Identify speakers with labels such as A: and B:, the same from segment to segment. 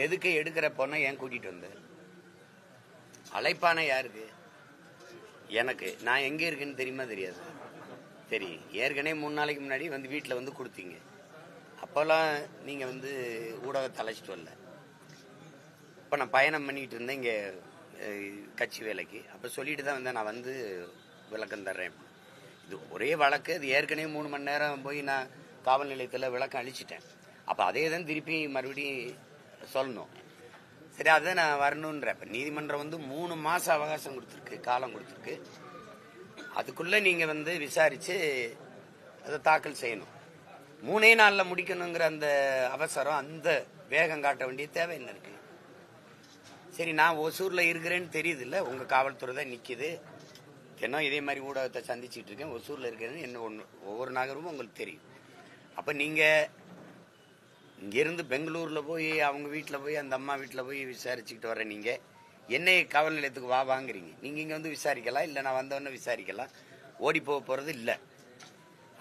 A: எதுக்கு எடுக்கிற பொண்ணை ஏன் கூட்டிட்டு வந்த? அழைப்பான யாருக்கு? எனக்கு. நான் எங்க இருக்குன்னு தெரியுமா தெரியாது? சரி, ஏற்கனவே 3 நாளைக்கு முன்னாடி வந்து வீட்டில் வந்து கொடுத்தீங்க. அப்போல்லாம் நீங்க வந்து ஊடகத்தை அழைச்சிட்டு வரல. இப்போ நான் பயணம் பண்ணிட்டு இருந்தேன் இங்கே கட்சி வேலைக்கு. அப்போ சொல்லிட்டு தான் வந்தேன், நான் வந்து விளக்கம் தர்றேன். இது ஒரே வழக்கு. அது ஏற்கனவே 3 மணி நேரம் போய் நான் காவல் நிலையத்தில் விளக்கம் அளிச்சிட்டேன். அப்போ அதே தான் திருப்பி மறுபடியும் சொல்லணும். சரி, அதை நான் வரணுன்ற. இப்போ நீதிமன்றம் வந்து 3 மாதம் அவகாசம் கொடுத்துருக்கு, காலம் கொடுத்துருக்கு. அதுக்குள்ளே நீங்கள் வந்து விசாரித்து அதை தாக்கல் செய்யணும். 3 நாளில் முடிக்கணுங்கிற அந்த அவசரம், அந்த வேகம் காட்ட வேண்டிய தேவை என்ன இருக்கு? சரி, நான் ஒசூரில் இருக்கிறேன்னு தெரியுது இல்லை? உங்கள் காவல்துறை தான் நிற்கிது. தினம் இதே மாதிரி ஊடகத்தை சந்திச்சுட்டு இருக்கேன். ஒசூரில் இருக்கிறேன்னு என்ன ஒவ்வொரு நகரமும் உங்களுக்கு தெரியும். அப்போ நீங்கள் இங்கேருந்து பெங்களூரில் போய் அவங்க வீட்டில் போய் அந்த அம்மா வீட்டில் போய் விசாரிச்சுக்கிட்டு வர நீங்கள் என்னை காவல் நிலையத்துக்கு வாங்குறீங்க. நீங்கள் இங்கே வந்து விசாரிக்கலாம், இல்லை நான் வந்தவொடனே விசாரிக்கலாம். ஓடி போகிறது இல்லை.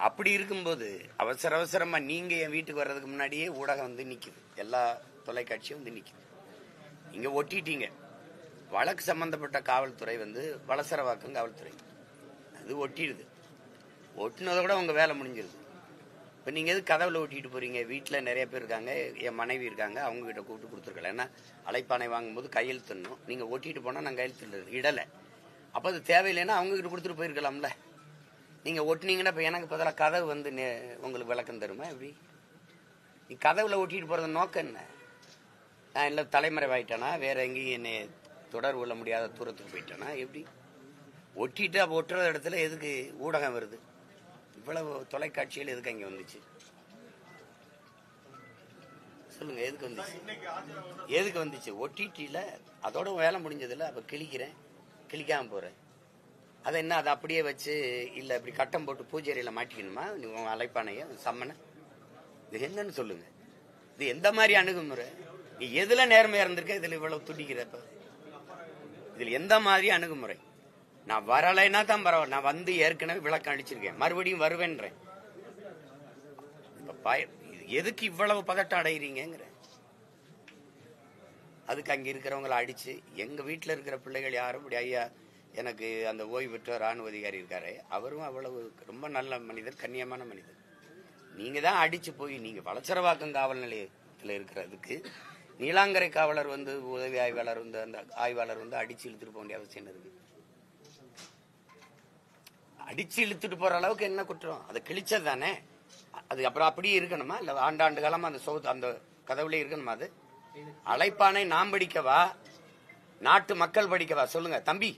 A: அப்படி இருக்கும்போது அவசர அவசரமாக நீங்கள் என் வீட்டுக்கு வர்றதுக்கு முன்னாடியே ஊடகம் வந்து நிற்குது, எல்லா தொலைக்காட்சியும் வந்து நிற்குது. நீங்கள் ஒட்டிட்டீங்க. வழக்கு சம்பந்தப்பட்ட காவல்துறை வந்து வலசரவாக்கம் காவல்துறை, அது ஒட்டிடுது. ஒட்டினதை கூட உங்கள் வேலை முடிஞ்சிருது. இப்போ நீங்கள் எது கதவுல ஒட்டிட்டு போறீங்க? வீட்டில் நிறைய பேர் இருக்காங்க, என் மனைவி இருக்காங்க, அவங்க கிட்ட கூப்பிட்டு கொடுத்துருக்கலாம். ஏன்னா அழைப்பானை வாங்கும்போது கையெழுத்துணும். நீங்கள் ஒட்டிட்டு போனால் நான் கையெழுத்து இடலை. அப்போ அது தேவையில்லைன்னா அவங்க கிட்ட கொடுத்துட்டு போயிருக்கலாம்ல. நீங்கள் ஒட்டினீங்கன்னா இப்போ எனக்கு பதிலாக கதவு வந்து உங்களுக்கு விளக்கம் தருமா? எப்படி நீ கதவுல ஒட்டிட்டு போகிறது நோக்கம் என்ன? நான் இல்லை தலைமறைவாயிட்டேனா, வேற எங்கேயும் என்னை தொடர்பு கொள்ள முடியாத தூரத்துக்கு போயிட்டேனா? எப்படி ஒட்டிட்டு அப்போ ஒட்டுற இடத்துல எதுக்கு ஊடகம் வருது? இவ்வளவு தொலைக்காட்சிகள் எதுக்கு அங்கே வந்துச்சு? சொல்லுங்க, எதுக்கு வந்துச்சு? எதுக்கு வந்துச்சு? ஒட்டிட்டில அதோட வேலை முடிஞ்சதில்ல. அப்போ கிழிக்கிறேன், கிழிக்காம போறேன். அதை என்ன அதை அப்படியே வச்சு இல்லை இப்படி கட்டம் போட்டு பூஜையில மாட்டிக்கணுமா? உங்க அழைப்பானைய சம்மனை இது என்னன்னு சொல்லுங்க. இது எந்த மாதிரி அணுகுமுறை? நீ எதுல நேர்மையா இருந்திருக்க? இதுல இவ்வளவு துடிக்கிறப்ப இதுல எந்த மாதிரி அணுகுமுறை? நான் வரலைன்னா தான் பரவாயில்ல, நான் வந்து ஏற்கனவே விளக்கம் அளிச்சிருக்கேன், மறுபடியும் வருவேன்றேன். எதுக்கு இவ்வளவு பதட்டம் அடைகிறீங்கிற? அதுக்கு அங்க இருக்கிறவங்களை அடிச்சு, எங்க வீட்டுல இருக்கிற பிள்ளைகள் யாரும் இப்படி, ஐயா எனக்கு அந்த ஓய்வு பெற்ற ராணுவ அதிகாரி இருக்காரு, அவரும் அவ்வளவு ரொம்ப நல்ல மனிதர், கண்ணியமான மனிதர். நீங்க தான் அடிச்சு போய் நீங்க வலசரவாக்கம் காவல் நிலையத்தில் இருக்கிறதுக்கு நீலாங்கரை காவலர் வந்து உதவி ஆய்வாளர் வந்து அந்த ஆய்வாளர் வந்து அடிச்சு இழுத்துட்டு போக வேண்டிய அவசியம் இருக்கு? அடிச்சு இழுத்துட்டு போற அளவுக்கு என்ன குற்றம்? அதை கிழிச்சது தானே. அது அப்புறம் அப்படியே இருக்கணுமா? இல்ல ஆண்டாண்டு காலமா அந்த அந்த கதவுல இருக்கணுமா? அது அழைப்பானை நாம் படிக்கவா, நாட்டு மக்கள் படிக்கவா? சொல்லுங்க தம்பி,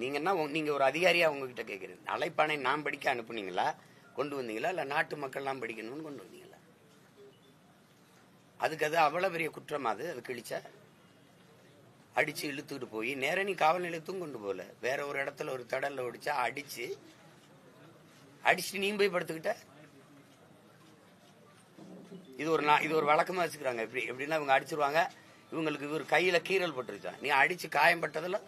A: நீங்க என்ன, நீங்க ஒரு அதிகாரியா உங்ககிட்ட கேட்கிறேன். அழைப்பானை நாம் படிக்க அனுப்புனீங்களா, கொண்டு வந்தீங்களா, இல்ல நாட்டு மக்கள் நாம் படிக்கணும்னு கொண்டு வந்தீங்களா? அதுக்கு அது அவ்வளவு பெரிய குற்றம். அது கிழிச்சா அடிச்சு இழுத்துட்டு போய் நேர நீ காவல் நிலையத்தும் கொண்டு போல, வேற ஒரு இடத்துல ஒரு தடல்ல ஒடிச்சா அடிச்சு நீ போய் படுத்துக்கிட்ட. இது ஒரு வழக்கமா வச்சுக்கிறாங்க. எப்படின்னா இவங்க அடிச்சிருவாங்க, இவங்களுக்கு இவர் கையில கீறல் பட்டுருச்சா, நீ அடிச்சு காயம் பட்டதுல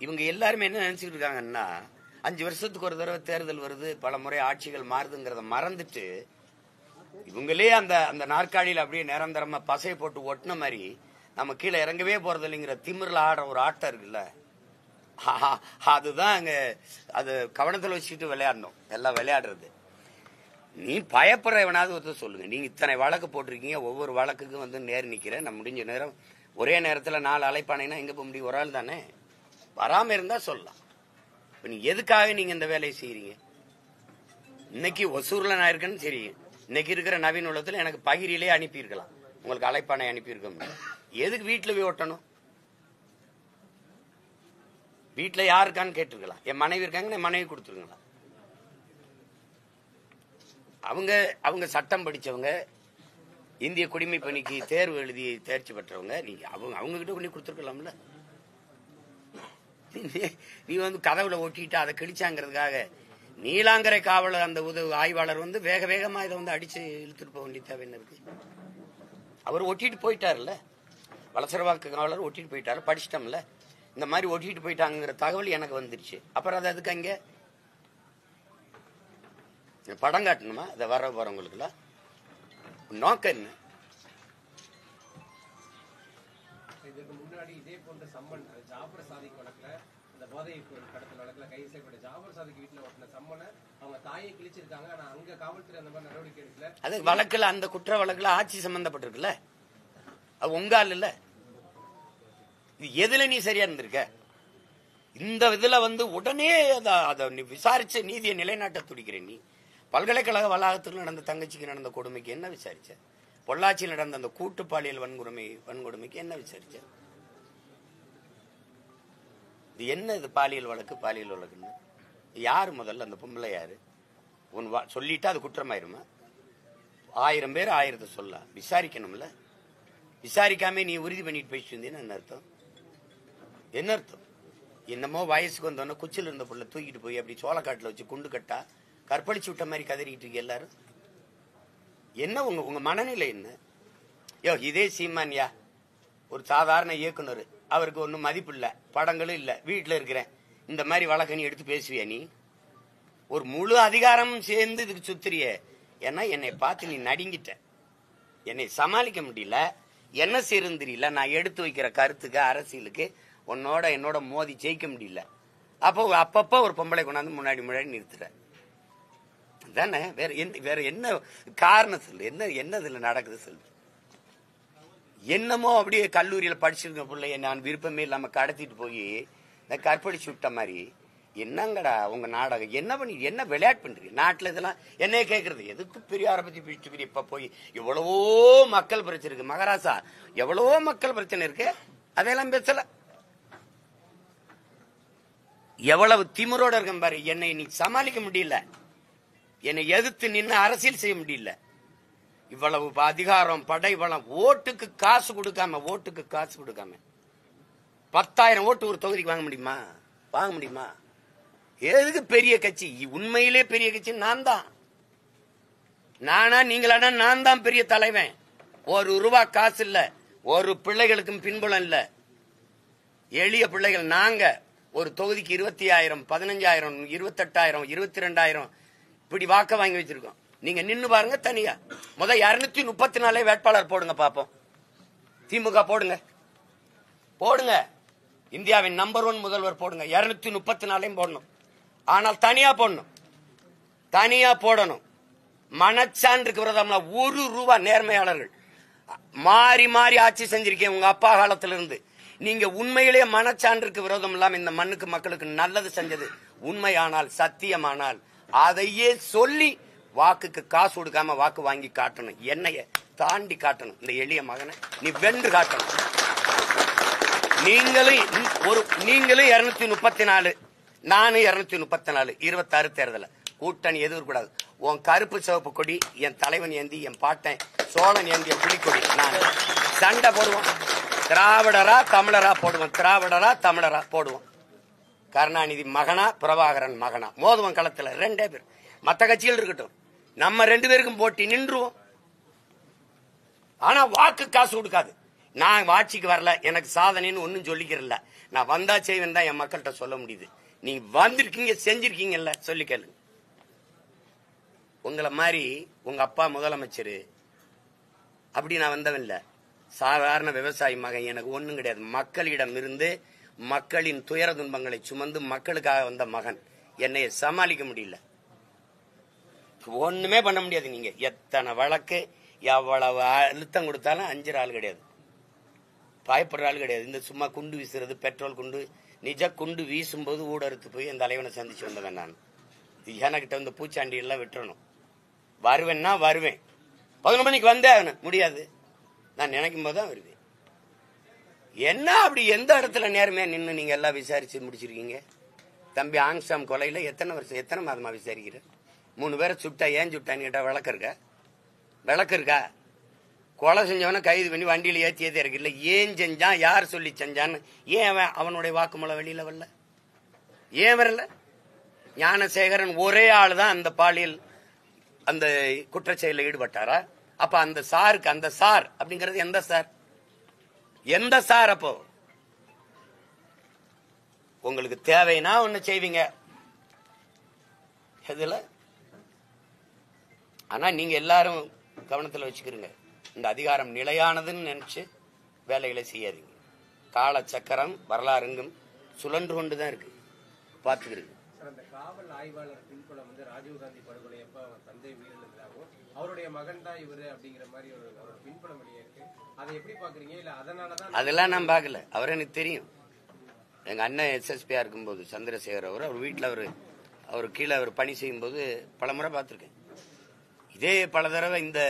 A: இவங்க எல்லாருமே என்ன நினைச்சுட்டு இருக்காங்கன்னா, 5 வருஷத்துக்கு ஒரு தடவை தேர்தல் வருது, பல முறை ஆட்சிகள் மாறுதுங்கிறத மறந்துட்டு இவங்களே அந்த நாற்காலியில் அப்படியே நிரந்தரமா பசையை போட்டு ஒட்டின மாதிரி நம்ம கீழே இறங்கவே போறது இல்லைங்கிற திமிரில் ஆடுற ஒரு ஆட்டம் இருக்குல்ல, அதுதான் அங்க அது கவனத்தில் வச்சுட்டு விளையாடணும். எல்லாம் விளையாடுறது. நீ பயப்படுற எவனாவது ஒருத்தர் சொல்லுங்க. நீங்க இத்தனை வழக்கு போட்டிருக்கீங்க, ஒவ்வொரு வழக்குக்கும் வந்து நேர் நிக்கிறேன், நான் முடிஞ்ச நேரம் ஒரே நேரத்தில் 4 அழைப்பானைனா எங்க போக முடியும்? ஒரு ஆள் தானே. வராம இருந்தா சொல்லலாம். இப்ப நீ எதுக்காக நீங்க இந்த வேலையை செய்யறீங்க? இன்னைக்கு ஒசூர்ல நான் இருக்கேன்னு சரி, இன்னைக்கு இருக்கிற நவீன உலகத்தில் எனக்கு பகிரிலே அனுப்பியிருக்கலாம், உங்களுக்கு அழைப்பானை அனுப்பியிருக்க. எதுக்கு வீட்டுல போய் ஒட்டணும்? வீட்டுல யாருக்கான்னு கேட்டிருக்கலாம். என் மனைவி இருக்காங்க, என் மனைவி கொடுத்துருங்களா? அவங்க சட்டம் படிச்சவங்க, இந்திய குடிமை பணிக்கு தேர்வு எழுதி தேர்ச்சி பெற்றவங்க. நீங்க அவங்க கிட்ட கொண்டு கொடுத்துருக்கலாம்ல. நீ வந்து கதவுல ஒட்டிட்டு அதை கிழிச்சாங்கிறதுக்காக நீலாங்கரை காவலர் அந்த உதவி ஆய்வாளர் வந்து வேக வேகமா இதை வந்து அடிச்சு இழுத்துட்டு போக வேண்டிய தேவை என்ன இருக்கு? அவர் ஒட்டிட்டு போயிட்டாருல்ல, வலசரவாக்கு காவலர் ஒட்டிட்டு போயிட்டாரு, படிச்சிட்டோம்ல. இந்த மாதிரி ஒட்டிட்டு போயிட்டாங்கிற தகவல் எனக்கு வந்துருச்சு. அப்புறம் அது அதுக்கு அங்க படம் காட்டணுமா? அதை வர போறவங்களுக்குலாம் நோக்கம் என்ன?
B: இதற்கு முன்னாடி இதே போன்ற சம்மன் ஜாபர் சாதிக் வழக்குல இந்த போதை கடத்தல் வழக்குல கைது செய்யப்பட்ட ஜாபர் சாதிக் வீட்டுல ஒட்டின சம்மனை அவங்க தாயை கிழிச்சிருக்காங்க. ஆனா அங்க காவல்துறை அந்த மாதிரி நடவடிக்கை எடுக்கல.
A: அது வழக்குல, அந்த குற்ற வழக்குல ஆட்சி சம்பந்தப்பட்டிருக்குல்ல, அது உங்க ஆள் இல்ல. இது எதுல நீ சரியா இருந்திருக்க? இந்த இதுல உடனே அதை விசாரிச்ச நீதியை நிலைநாட்ட துடிக்கிறேன். நீ பல்கலைக்கழக வளாகத்தில் நடந்த தங்கச்சிக்கு நடந்த கொடுமைக்கு என்ன விசாரிச்ச? பொள்ளாச்சியில் நடந்த அந்த கூட்டு பாலியல் வன்கொடுமைக்கு என்ன விசாரிச்ச? இது என்ன? இது பாலியல் வழக்குன்னு யாரு முதல்ல? அந்த பொம்பளை யாரு? சொல்லிட்டா அது குற்றமாயிருமா? 1000 பேர் 1000 சொல்ல விசாரிக்கணும்ல. விசாரிக்காம நீ உறுதி பண்ணிட்டு போயிட்டு இருந்தீன்னு என்ன அர்த்தம்? என்ன அர்த்தம்? என்னமோ வயசுக்கு வந்தோன்னா குச்சில் இருந்த புள்ள தூக்கிட்டு போய் அப்படி சோளக்காட்டுல வச்சு குண்டு கட்டா கற்பழிச்சு விட்ட மாதிரி கதறிட்டு இருக்கு எல்லாரும். என்ன உங்க மனநிலை என்ன? இதே சீமான்யா ஒரு சாதாரண இயக்குனர், அவருக்கு ஒன்னும் மதிப்பு இல்ல, படங்களும் இல்ல, வீட்டுல இருக்கிறேன், இந்த மாதிரி வழக்க நீ எடுத்து பேசுவியா? நீ ஒரு முழு அதிகாரம் சேர்ந்து இதுக்கு சுத்திரிய. ஏன்னா என்னை பார்த்து நீ நடுங்கிட்ட, என்னை சமாளிக்க முடியல, என்ன செய்யறது தெரியல. நான் எடுத்து வைக்கிற கருத்துக்கு, அரசியலுக்கு என்னோட மோதி ஜெயிக்க முடியல. அப்பப்ப ஒரு பொம்பளை கொண்டாந்து முன்னாடி நிறுத்துற தானே. வேற என்ன காரணம் சொல்லு? என்ன இதுல நடக்குது சொல்லு? என்னமோ அப்படியே கல்லூரியில படிச்சிருக்க பிள்ளைய நான் விருப்பமே இல்லாம கடத்திட்டு போய் கற்பழிச்சு விட்ட மாதிரி. என்னங்கடா உங்க நாடகம்? என்ன விளையாட்டு பண்றீங்க நாட்டுல? இதெல்லாம் என்னைய கேக்குறது எதுக்கு? பெரியாரை பத்தி பிடிச்சு இப்ப போய் எவ்வளவோ மக்கள் பிரச்சனை இருக்கு மகாராசா, எவ்வளவோ மக்கள் பிரச்சனை இருக்கு, அதெல்லாம் பேசல. எவ்வளவு திமிரோட இருக்கும் பாரு. என்னை நீ சமாளிக்க முடியல, என்னை எதிர்த்து நின்று அரசியல் செய்ய முடியல. இவ்வளவு அதிகாரம், படை பலம், ஓட்டுக்கு காசு கொடுக்காம 10,000 ஓட்டு ஒரு தொகுதிக்கு வாங்க முடியுமா? எதுக்கு பெரிய கட்சி? உண்மையிலே பெரிய கட்சி நான் தான். நானா நீங்களானா நான் தான் பெரிய தலைவன். ₹1 காசு இல்ல, ஒரு பிள்ளைகளுக்கும் பின்புலம் இல்ல. எளிய பிள்ளைகள் நாங்க. ஒரு தொகுதிக்கு 20,000, 15,000, 28,000, 22,000 இப்படி வாக்க வாங்கி வச்சிருக்கோம். நீங்க நின்னு பாருங்க தனியா. 234 வேட்பாளர் போடுங்க பாப்போம். திமுக போடுங்க. இந்தியாவின் நம்பர் 1 முதல்வர் போடுங்க. 234 போடணும். ஆனால் தனியா போடணும். மனச்சான்றுக்கு விரோதம்னா ₹1 நேர்மையாளர்கள் மாறி ஆட்சி செஞ்சிருக்கேன் உங்க அப்பா காலத்திலிருந்து. நீங்க உண்மையிலேயே மனச்சான்றுக்கு விரோதம் இல்லாம இந்த மண்ணுக்கு மக்களுக்கு நல்லது செஞ்சது உண்மையானால், சத்தியமானால் அதையே சொல்லி வாக்குக்கு காசு கொடுக்காம வாக்கு வாங்கி காட்டணும். என்னைய தாண்டி காட்டணும். இந்த எளிய மகனை நீ வென்று காட்டணும். நீங்களும் 234, நானும் 234. 26 தேர்தல கூட்டணி எதிர்க்கூடாது. உன் கருப்பு சிவப்பு கொடி என் தலைவன் ஏந்தி, என் பாட்டன் சோழன் ஏந்திய புலிக்கொடி. நான் சண்டை போடுவோம். திராவிடரா தமிழரா போடுவோம். கருணாநிதி மகனா, பிரபாகரன் மகனா மோதுவன் களத்துல 2 பேர். மத்த கட்சிகள் இருக்கட்டும், நம்ம 2 பேருக்கும் போட்டி நின்றுவோம். ஆனா வாக்கு காசு கொடுக்காது. நான் ஆட்சிக்கு வரல, எனக்கு சாதனைன்னு ஒன்னும் சொல்லிக்கிறல. நான் வந்தா செய்வேன் தான் என் மக்கள்கிட்ட சொல்ல முடியுது. நீங்க வந்திருக்கீங்க, செஞ்சிருக்கீங்கல்ல, சொல்லி கேளு. உங்களை மாதிரி உங்க அப்பா முதலமைச்சரு அப்படி நான் வந்தவன் இல்ல. சாதாரண விவசாயி மகன். எனக்கு ஒண்ணும் கிடையாது. மக்களிடம் இருந்து மக்களின் துயர துன்பங்களை சுமந்து மக்களுக்காக வந்த மகன். என்னைய சமாளிக்க முடியல, ஒண்ணுமே பண்ண முடியாது. நீங்க எத்தனை வழக்கு, எவ்வளவு அழுத்தம் கொடுத்தாலும் அஞ்சுற ஆள் கிடையாது, பயப்படுற ஆள் கிடையாது. இந்த சும்மா குண்டு வீசுறது, பெட்ரோல் குண்டு, நிஜ குண்டு வீசும்போது ஊடறுத்து போய் என் தலைவனை சந்திச்சு வந்தவன் நான். எனக்கிட்ட பூச்சாண்டி எல்லாம் விட்டுறணும். வருவேன்னா வருவேன். 11 மணிக்கு வந்தே முடியாது. நான் நினைக்கும் போதுதான் வருவேன். என்ன அப்படி எந்த இடத்துல நேர்மையா நின்று நீங்க எல்லாம் விசாரிச்சு முடிச்சிருக்கீங்க? தம்பி ஆங்சாம் கொலையில எத்தனை மாதமா விசாரிக்கிற? 3 பேரை சுட்டா ஏன் சுட்டான்னு கேட்டா விளக்கு இருக்கா? கொலை செஞ்சவன கைது பண்ணி வண்டியில ஏத்தியதே இருக்குல்ல. ஏன் செஞ்சான், யார் சொல்லி செஞ்சான்னு ஏன் அவனுடைய வாக்குமூலம் வெளியில வரல? ஏன் வரல? ஞானசேகரன் ஒரே ஆளு தான் அந்த பாலியல் அந்த குற்றச்செயலில் ஈடுபட்டாரா? அப்ப அந்த சாருக்கு, அந்த சார் அப்படிங்கிறது எந்த சார்? அப்போ உங்களுக்கு தேவைன்னா ஒண்ணு செய்வீங்க. இதுல ஆனா நீங்க எல்லாரும் கவனத்துல வச்சுக்கிறீங்க, இந்த அதிகாரம் நிலையானதுன்னு நினைச்சு வேலைகளை செய்யாதீங்க. கால சக்கரம் வரலாறுங்கும் சுழன்று கொண்டுதான் இருக்கு, பாத்துக்கிறீங்க.
B: அந்த காவல் ஆய்வாளர் பின்புலம் ராஜீவ்காந்தி படுகொலை எப்ப அவர் தந்தை உயிரிழந்தாகவும் அவருடைய மகன் தான் இவரு அப்படிங்கிற மாதிரி ஒரு பின்புலம் வெளியே இருக்கு. அதை எப்படி பாக்குறீங்க? இல்ல அதனாலதான்
A: அதெல்லாம் நான் பார்க்கல, அவர் எனக்கு தெரியும். எங்க அண்ணன் SSPயா இருக்கும்போது சந்திரசேகர் அவர் வீட்டில் அவர் கீழே அவர் பணி செய்யும் போது பல முறை பார்த்துருக்கேன். இதே பல தடவை இந்த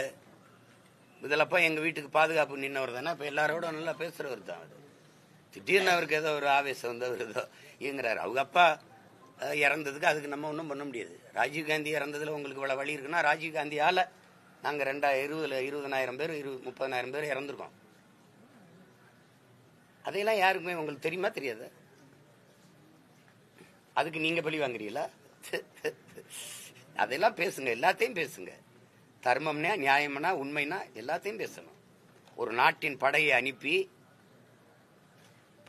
A: இதிலப்ப எங்க வீட்டுக்கு பாதுகாப்பு நின்னவர் தானே, இப்ப எல்லாரோட நல்லா பேசுறவர் தான். அது திடீர்னு அவருக்கு ஏதோ ஒரு ஆவேசம் வந்து அவர் ஏதோ இயங்குறாரு. அவங்க அப்பா இறந்ததுக்கு அதுக்கு நம்ம ஒன்றும் பண்ண முடியாது. ராஜீவ்காந்தி இறந்ததுல உங்களுக்கு இவ்வளவு வழி இருக்குன்னா, ராஜீவ்காந்தியால நாங்க 2020 பேர் 30,000 பேர் இறந்துருக்கோம். அதையெல்லாம் யாருக்குமே உங்களுக்கு தெரியுமா தெரியாது? அதுக்கு நீங்க பழி வாங்குறீங்களா? அதெல்லாம் பேசுங்க, எல்லாத்தையும் பேசுங்க. தர்மம்னா, நியாயம்னா, உண்மைனா எல்லாத்தையும் பேசணும். ஒரு நாட்டின் படையை அனுப்பி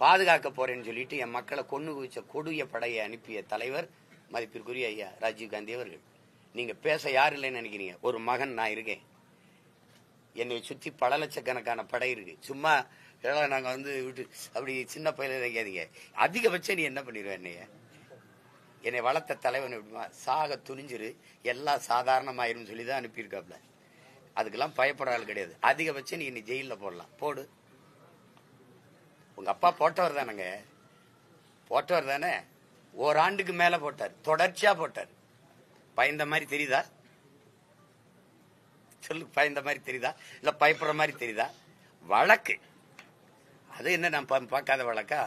A: பாதுகாக்க போறேன்னு சொல்லிட்டு என் மக்களை கொண்டு குவிச்ச கொடிய படையை அனுப்பிய தலைவர் மதிப்பிற்குரிய ஐயா ராஜீவ்காந்தி அவர்கள். நீங்க பேச யாரு இல்லைன்னு நினைக்கிறீங்க? ஒரு மகன் நான் இருக்கேன், என்னை சுத்தி பல லட்சக்கணக்கான படை இருக்கு. சும்மா நாங்க வந்து விட்டு அப்படி சின்ன பையில நினைக்காதீங்க. அதிகபட்சம் நீ என்ன பண்ணிடுவேன்? என்னை வளர்த்த தலைவன் எப்படிமா சாக துணிஞ்சிரு, எல்லாம் சாதாரணமாயிரும் சொல்லிதான் அனுப்பியிருக்காப்ல. அதுக்கெல்லாம் பயப்படுற ஆள் கிடையாது. அதிகபட்சம் நீ இன்னை ஜெயில போடலாம், போடு. உங்க அப்பா போட்டவர் தானங்க, போட்டவர் தானே. ஓராண்டுக்கு மேல போட்டார், தொடர்ச்சியா போட்டார். பயந்த மாதிரி தெரியுதா? சொல்லு, பயந்த மாதிரி தெரியுதா? இல்ல பயப்படுற மாதிரி தெரியுதா? வழக்கு அது என்ன, நான் பார்க்காத வழக்கா?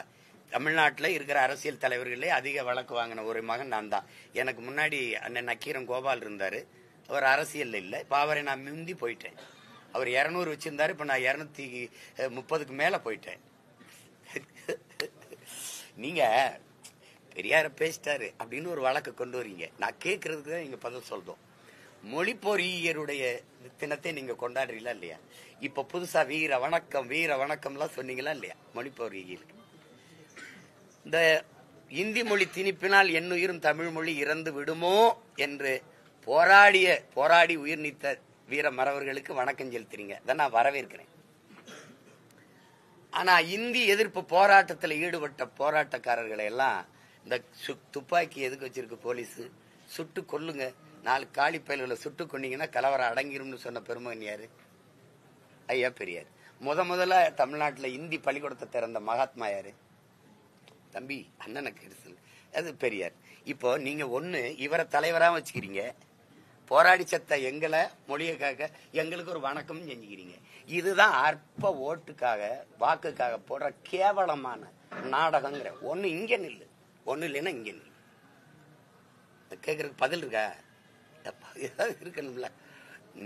A: தமிழ்நாட்டில் இருக்கிற அரசியல் தலைவர்களே அதிக வழக்கு வாங்கின ஒரு மகன் நான் தான். எனக்கு முன்னாடி அண்ணன் நக்கீரன் கோபால் இருந்தாரு, அவர் அரசியல் இல்லை. இப்ப அவரை நான் முந்தி போயிட்டேன். அவர் 200 வச்சிருந்தாரு, இப்ப நான் 230க்கு மேல போயிட்டேன். நீங்க பெரியார பேசிட்டாரு அப்படின்னு ஒரு வழக்கு கொண்டு வரீங்க, நான் கேட்கறதுக்கு தான் நீங்க பதில் சொல்றோம். மொழி பொறியியருடைய தினத்தை நீங்க கொண்டாடுறீங்களா இல்லையா? இப்ப புதுசா வீர வணக்கம் எல்லாம் சொன்னீங்களா இல்லையா? மொழி பொறியியலுக்கு இந்த இந்தி மொழி திணிப்பினால் என்னுயிரும் தமிழ் மொழி இறந்து விடுமோ என்று போராடி உயிர் நீத்த வீர மறவர்களுக்கு வணக்கம் செலுத்துறீங்க, அதை நான் வரவேற்கிறேன். ஆனா இந்தி எதிர்ப்பு போராட்டத்தில் ஈடுபட்ட போராட்டக்காரர்களை எல்லாம் இந்த துப்பாக்கி எதுக்கு வச்சிருக்கு போலீஸ்? சுட்டு கொல்லுங்க, 4 காலி பயல்களை சுட்டு கொண்டீங்கன்னா கலவரம் அடங்கிரும்னு சொன்ன பெருமகன் யாரு? ஐயா பெரியார். முதல்ல தமிழ்நாட்டில் இந்தி பள்ளிக்கூடத்தை திறந்த மகாத்மா யாரு? தம்பி அண்ணனுக்கு இருசல், அது பெரியார். இப்போ நீங்க ஒண்ணு இவரை தலைவரா வச்சுக்கிறீங்க, போராடி செத்த எங்களை மொழியை காக்க எங்களுக்கு ஒரு வணக்கம் செஞ்சுக்கிறீங்க. இதுதான் அற்ப ஓட்டுக்காக வாக்குக்காக போடுற கேவலமான நாடகங்கிற. ஒண்ணு இங்க நில்லு, ஒண்ணு இல்லைன்னா இங்க நில்லு. கேட்கறதுக்கு பதில் இருக்கா? இருக்கணும்ல.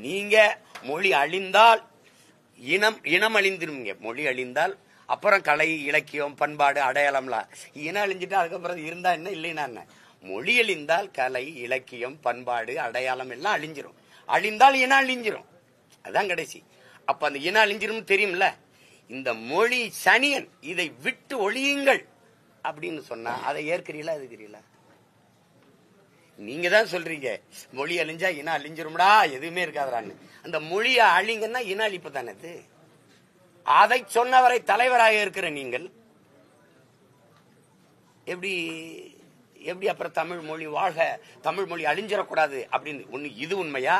A: நீங்க மொழி அழிந்தால் இனம் அழிந்துருவீங்க. மொழி அழிந்தால் அப்புறம் கலை இலக்கியம் பண்பாடு அடையாளம்லாம். இனம் அழிஞ்சிட்டு அதுக்கப்புறம் இருந்தா என்ன இல்லைன்னா என்ன? மொழி அழிந்தால் கலை இலக்கியம் பண்பாடு அடையாளம் எல்லாம் அழிஞ்சிரும். அழிந்தால் இனம் அழிஞ்சிரும், அதான் கடைசி. அப்ப அந்த இனம் அழிஞ்சிரும் தெரியும்ல. இந்த மொழி சனியன், இதை விட்டு ஒழியுங்கள் அப்படின்னு சொன்னா அதை ஏற்கிறீங்களா எதுக்கிறீங்களா? நீங்க தான் சொல்றீங்க மொழி அழிஞ்சா இனம் அழிஞ்சிரும்டா, எதுவுமே இருக்காதான்னு. அந்த மொழியை அழிங்கன்னா இன அழிப்பு தானே அது. அதை சொன்னவரை தலைவராக இருக்கிற நீங்கள் எப்படி அப்புறம் தமிழ் மொழி வாழ்க, தமிழ் மொழி அழிஞ்சிடக்கூடாது அப்படின்னு ஒண்ணு இது உண்மையா?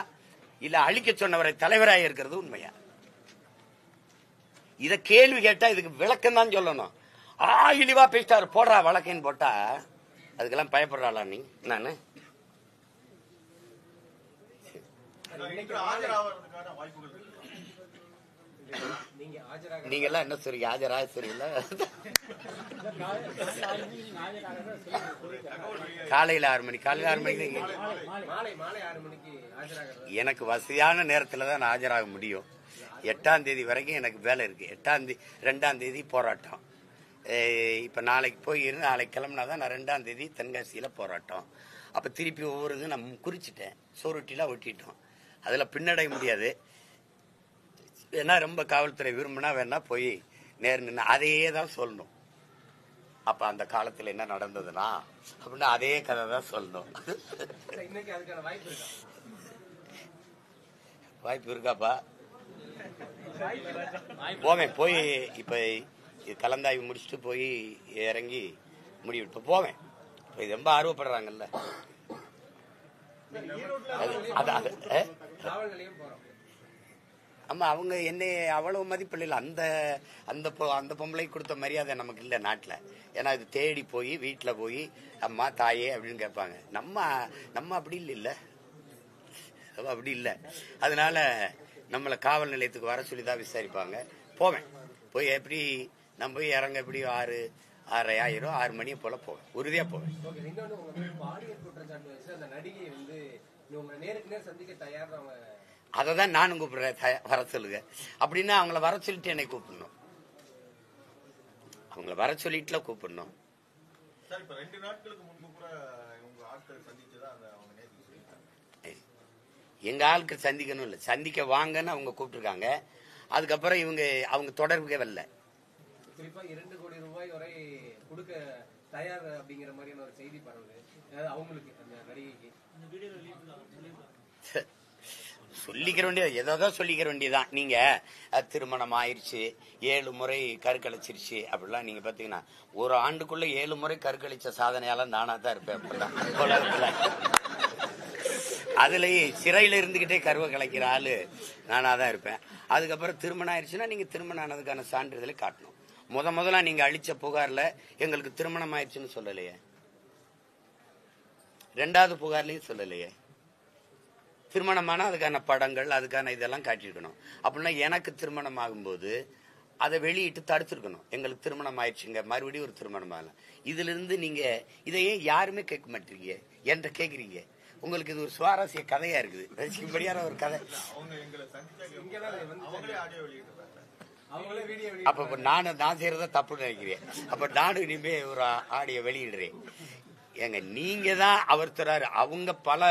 A: இல்ல அழிக்க சொன்னவரை தலைவராக இருக்கிறது உண்மையா? இத கேள்வி கேட்டா இதுக்கு விளக்கம் தான் சொல்லணும். இழிவா பேசிட்டாரு போடுறா வழக்கேன்னு போட்டா அதுக்கெல்லாம் பயப்படுறாளா நீ? நானு நீங்க எல்லாம் என்ன சொல்றீங்க? ஆஜராக சொல்றீங்களா? காலையில 6 மணி, காலையில 6 மணிக்கு எனக்கு வசதியான நேரத்துல தான் நான் ஆஜராக முடியும். 8ஆம் தேதி வரைக்கும் எனக்கு வேலை இருக்கு. 2ஆம் தேதி போராட்டம். இப்ப நாளைக்கு போய் நாளைக்கு கிளம்புனாதான் நான் 2ஆம் தேதி தென்காசியில போராட்டம். அப்ப திருப்பி ஒவ்வொரு இது நான் குறிச்சிட்டேன், சோறுட்டிலாம் ஒட்டிட்டோம். அதுல பின்னடைய முடியாது. வேணா ரொம்ப காவல்துறை விரும்பினா வேணா போய் நேர் நின்று அதையே தான் சொல்லணும். அப்ப அந்த காலத்துல என்ன நடந்ததுன்னா அப்படின்னா அதே கதை தான் சொல்லணும். வாய்ப்பு இருக்காப்பா? போவேன். போய் இப்ப கலந்தாய்வு முடிச்சுட்டு போய் இறங்கி முடிவு இப்ப போவேன். இது ரொம்ப ஆர்வப்படுறாங்கல்ல. ஆமா, அவங்க என்னை அவ்வளவு மதிப்பில்லை. அந்த அந்த அந்த பொம்பளை கொடுத்த மரியாதை நமக்கு இல்லை நாட்டில். ஏன்னா இது தேடி போய் வீட்டில் போய் அம்மா தாயே அப்படின்னு கேட்பாங்க. நம்ம அப்படி இல்லை, அப்படி இல்லை. அதனால நம்மளை காவல் நிலையத்துக்கு வர சொல்லி தான் விசாரிப்பாங்க. போவேன். போய் எப்படி நம்ம போய் இறங்க எப்படி 6:30 ஆயிரம் 6 மணியை போல போவேன். உறுதியா போவேன். அததான் நானும் கூப்பிடுறேன், வர சொல்லுங்க அப்படின்னா. அவங்கள வர சொல்லிட்டு என்னை கூப்பிடணும். அவங்கள வர சொல்லிட்டுல கூப்பிடணும். எங்க ஆளுக்கு சந்திக்கணும் இல்ல, சந்திக்க வாங்கன்னு அவங்க கூப்பிட்டுருக்காங்க. அதுக்கப்புறம் அவங்க தொடர்புக்கே வரல.
B: குறிப்பா 2 கோடி ரூபாய் வரை கொடுக்க தயார் அப்படிங்கிற மாதிரியான ஒரு செய்தி பரவுது. அவங்களுக்கு அந்த நடிகைக்கு
A: சொல்லிக்கிற வேண்டியது ஏதோ சொல்லிக்கிற வேண்டியதான். நீங்க திருமணம் ஆயிடுச்சு, 7 முறை கருக்கழிச்சிருச்சு அப்படிலாம் நீங்க பாத்தீங்கன்னா, ஒரு ஆண்டுக்குள்ள 7 முறை கருக்கழிச்ச சாதனையால நானா தான் இருப்பேன். அப்படிதான் அதுலயே சிறையில இருந்துகிட்டே கருவை கலைக்கிற ஆளு நானா தான் இருப்பேன். அதுக்கப்புறம் திருமணம் ஆயிடுச்சுன்னா நீங்க திருமணம் ஆனதுக்கான சான்றிதழை காட்டணும். முதல்ல நீங்க அளிச்ச புகார்ல எங்களுக்கு திருமணம் ஆயிடுச்சுன்னு சொல்லலையே, 2வது புகார்லயும் சொல்லலையே. திருமணமான அதுக்கான படங்கள் அதுக்கான இதெல்லாம் காட்டியிருக்கணும். அப்படின்னா எனக்கு திருமணம் ஆகும்போது அதை வெளியிட்டு தடுத்திருக்கணும். எங்களுக்கு திருமணம் ஆயிடுச்சுங்க, மறுபடியும் ஒரு திருமணம் ஆகலாம். இதுல இருந்து நீங்க இதையே யாருமே கேட்க மாட்டீங்க, என்கிட்ட கேக்குறீங்க. உங்களுக்கு இது ஒரு சுவாரஸ்ய கதையா இருக்குது, ரசிக்கும்படியான ஒரு கதை. அப்ப நான் செய்யறத தப்பு நினைக்கிறேன். அப்ப நானும் இனிமே ஒரு ஆடியோ வெளியிடுறேன். ஏங்க நீங்க தான் அவர் தராரு, அவங்க பல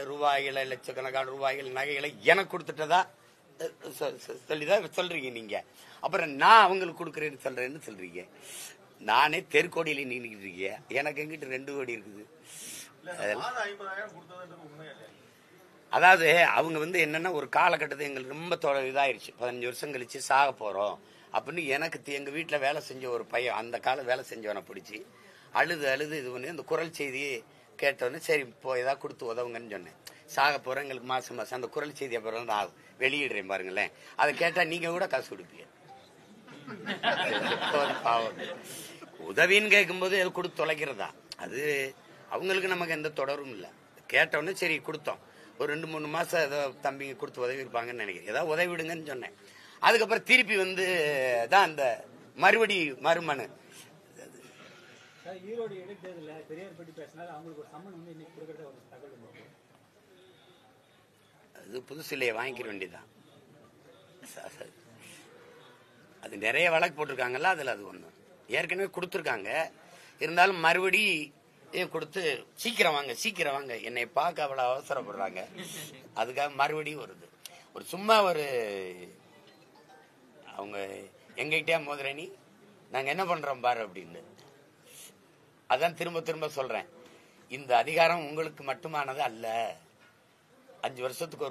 A: ரூபாய்களை லட்சக்கணக்கான ரூபாய்கள் நகைகளை எனக்கு கொடுத்துட்டதா சொல்லிதான் சொல்றீங்க நீங்க. அப்புறம் நான் அவங்களுக்கு கொடுக்குறேன்னு சொல்றீங்க. நானே தெருக்கோடியில நின்றுக்கிட்டு இருக்கேன், எனக்கு எங்கிட்ட 2 கோடி இருக்குது. அதாவது அவங்க என்னன்னா ஒரு காலகட்டத்தை எங்களுக்கு ரொம்ப இதாயிருச்சு, 15 வருஷம் கழிச்சு சாக போறோம் அப்படின்னு எனக்கு எங்க வீட்டுல வேலை செஞ்ச ஒரு பையன், அந்த காலம் வேலை செஞ்சவனை பிடிச்சி அழுது இது பண்ணி அந்த குரல் செய்தியை கேட்டோன்னு சரி இப்போ ஏதாவது கொடுத்து உதவுங்கன்னு சொன்னேன். சாக போறோம், எங்களுக்கு மாசம் அந்த குரல் செய்தி அப்புறம் நான் வெளியிடுறேன் பாருங்களேன். அதை கேட்டா நீங்க கூட காசு கொடுப்பீங்க. உதவின்னு கேட்கும்போது அது கொடுத்து தொலைக்கிறதா, அது அவங்களுக்கு நமக்கு எந்த தொடரும் இல்லை. கேட்டோன்னு சரி கொடுத்தோம். ஒரு 2-3 மாசம் ஏதோ தம்பிங்க கொடுத்து உதவி இருப்பாங்கன்னு நினைக்கிறேன். ஏதாவது உதவி விடுங்கன்னு சொன்னேன். அதுக்கப்புறம் திருப்பி தான் அந்த மறுமனு.
C: ஈரோடு இடைத்தேர்தலில் பெரியார் பற்றி பேசினால அவங்களுக்கு ஒரு சம்மன் இன்னைக்கு கொடுக்கறத ஒரு தகவல்.
A: அது புதுசு இல்லையே, வாங்கிக்க வேண்டியதுதான். அது நிறைய வழக்கு போட்டிருக்காங்கல்ல, அதுல அது ஒண்ணு ஏற்கனவே கொடுத்துருக்காங்க. இருந்தாலும் மறுபடி கொடுத்து சீக்கிரம் வாங்க என்னை பார்க்க அவ்வளவு அவசரப்படுறாங்க. அதுக்காக மறுபடியும் வருது. ஒரு சும்மா அவங்க எங்ககிட்டயா மோதிரணி நாங்க என்ன பண்றோம் பாரு அப்படின்னு. அதான் திரும்ப சொல்றேன், இந்த அதிகாரம் உங்களுக்கு மட்டுமானது அல்ல. 5 வருஷத்துக்கு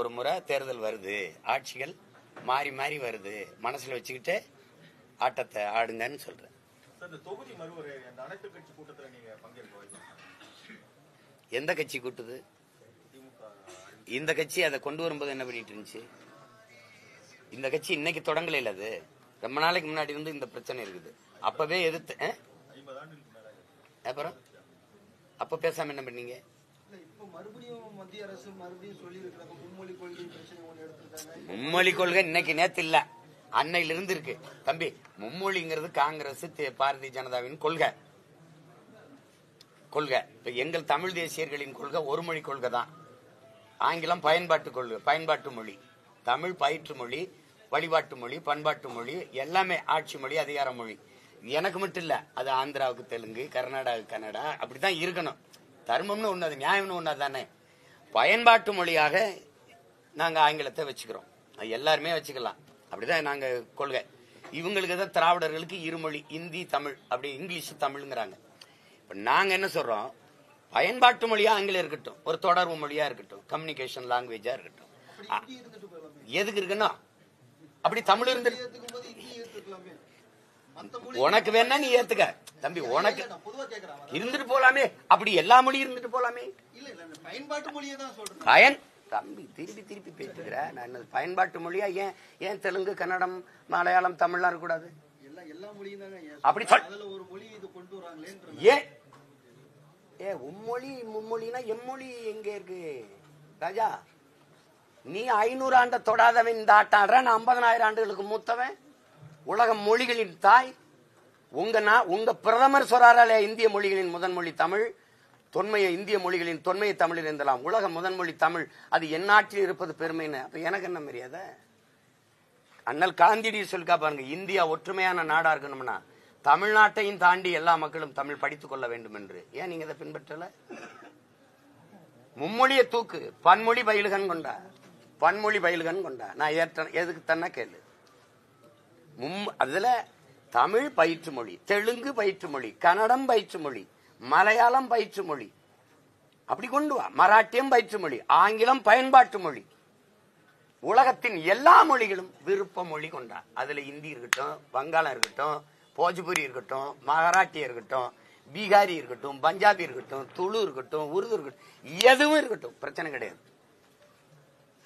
A: ஒரு முறை தேர்தல் வருது, ஆட்சிகள் மாறி வருது. மனசுல வச்சுக்கிட்டு ஆட்டத்தை ஆடுங்கன்னு சொல்றேன். எந்த கட்சி கூட்டுது? இந்த கட்சி அதை கொண்டு வரும்போது என்ன பண்ணிட்டு இருந்துச்சு? இந்த கட்சி இன்னைக்கு தொடங்கல, அது ரொம்ப நாளைக்கு முன்னாடி இருந்து இந்த பிரச்சனை இருக்குது. அப்பவே எதிர்த்து அப்புறம் அப்ப பேசாம என்ன பண்ணீங்க? மும்மொழி கொள்கை இன்னைக்கு நேத்து இல்ல, அன்னையில இருந்து இருக்கு தம்பி. மும்மொழிங்கிறது காங்கிரஸ் பாரதிய ஜனதாவின் கொள்கை. இப்ப எங்கள் தமிழ் தேசியர்களின் கொள்கை ஒரு மொழி கொள்கை தான். ஆங்கிலம் பயன்பாட்டு மொழி, தமிழ் பயிற்று மொழி, வழிபாட்டு மொழி, பண்பாட்டு மொழி, எல்லாமே ஆட்சி மொழி, அதிகார மொழி. எனக்கு மட்டும் இல்ல, அது ஆந்திராவுக்கு தெலுங்கு, கர்நாடகாவுக்கு கன்னடா, அப்படித்தான் இருக்கணும். தர்மம்னு ஒண்ணு, அது நியாயம்னு ஒண்ணு தானே. பயன்பாட்டு மொழியாக நாங்க ஆங்கிலத்தை வச்சுக்கிறோம், எல்லாருமே வச்சுக்கலாம். அப்படிதான் நாங்க கொள்கை. இவங்களுக்கு தான் திராவிடர்களுக்கு இருமொழி, இந்தி தமிழ், அப்படி இங்கிலீஷ் தமிழ்ங்கிறாங்க. இப்ப நாங்க என்ன சொல்றோம், பயன்பாட்டு மொழியா ஆங்கிலம் இருக்கட்டும், ஒரு தொடர்பு மொழியா இருக்கட்டும், கம்யூனிகேஷன் லாங்குவேஜா இருக்கட்டும். எதுக்கு இருக்குன்னா அப்படி தமிழ் இருந்து உனக்கு வேணா நீ ஏத்துக்க தம்பி, உனக்கு இருந்துட்டு போலாமே, அப்படி எல்லா மொழியும் இருந்துட்டு போலாமே.
D: பயன்பாட்டு மொழியை தான் சொல்றேன்
A: தம்பி, திருப்பி திருப்பி பேசுகிற. நான் பயன்பாட்டு மொழியா ஏன் ஏன் தெலுங்கு, கன்னடம், மலையாளம், தமிழ்லாம் இருக்கக்கூடாது?
D: எல்லா மொழியும் தாங்க.
A: அப்படி சொல்.
D: ஒரு மொழி இது கொண்டு வராங்களே.
A: ஏ உம்மொழி மும்மொழினா எம்மொழி எங்க இருக்கு ராஜா? நீ 500 ஆண்டை தொடாதவன் இந்த ஆட்டம் ஆடுற, நான் 50,000 ஆண்டுகளுக்கு மூத்தவன். உலக மொழிகளின் தாய் உங்க பிரதமர் சொல்றாரே, இந்திய மொழிகளின் முதன் மொழி தமிழ், தொன்மைய இந்திய மொழிகளின் தொன்மையை தமிழில் இருந்தலாம், உலக முதன்மொழி தமிழ், அது என் நாட்டில் இருப்பது பெருமைன்னு. அப்ப எனக்கு என்ன மரியாதை? அண்ணல் காந்தியடிகள் சொல்லிக்கா பாருங்க, இந்தியா ஒற்றுமையான நாடா இருக்கணும்னா தமிழ்நாட்டையும் தாண்டி எல்லா மக்களும் தமிழ் படித்துக் கொள்ள வேண்டும் என்று. ஏன் நீங்க இதை பின்பற்றல? மும்மொழியை தூக்கு, பன்மொழி பயில்கன் கொண்டா, பன்மொழி பயில்கன் கொண்டா. நான் எதுக்கு தன்னா கேளு. அதுல தமிழ் பயிற்று மொழி, தெலுங்கு பயிற்று மொழி, கன்னடம் பயிற்று மொழி, மலையாளம் பயிற்று மொழி, அப்படி கொண்டு வா. மராட்டியம் பயிற்று மொழி, ஆங்கிலம் பயன்பாட்டு மொழி, உலகத்தின் எல்லா மொழிகளும் விருப்ப மொழி கொண்டா. அதுல இந்தி இருக்கட்டும், வங்காளம் இருக்கட்டும், போஜ்புரி இருக்கட்டும், மராட்டி இருக்கட்டும், பீகாரி இருக்கட்டும், பஞ்சாபி இருக்கட்டும், துளு இருக்கட்டும், உருது இருக்கட்டும், எதுவும் இருக்கட்டும், பிரச்சனை கிடையாது.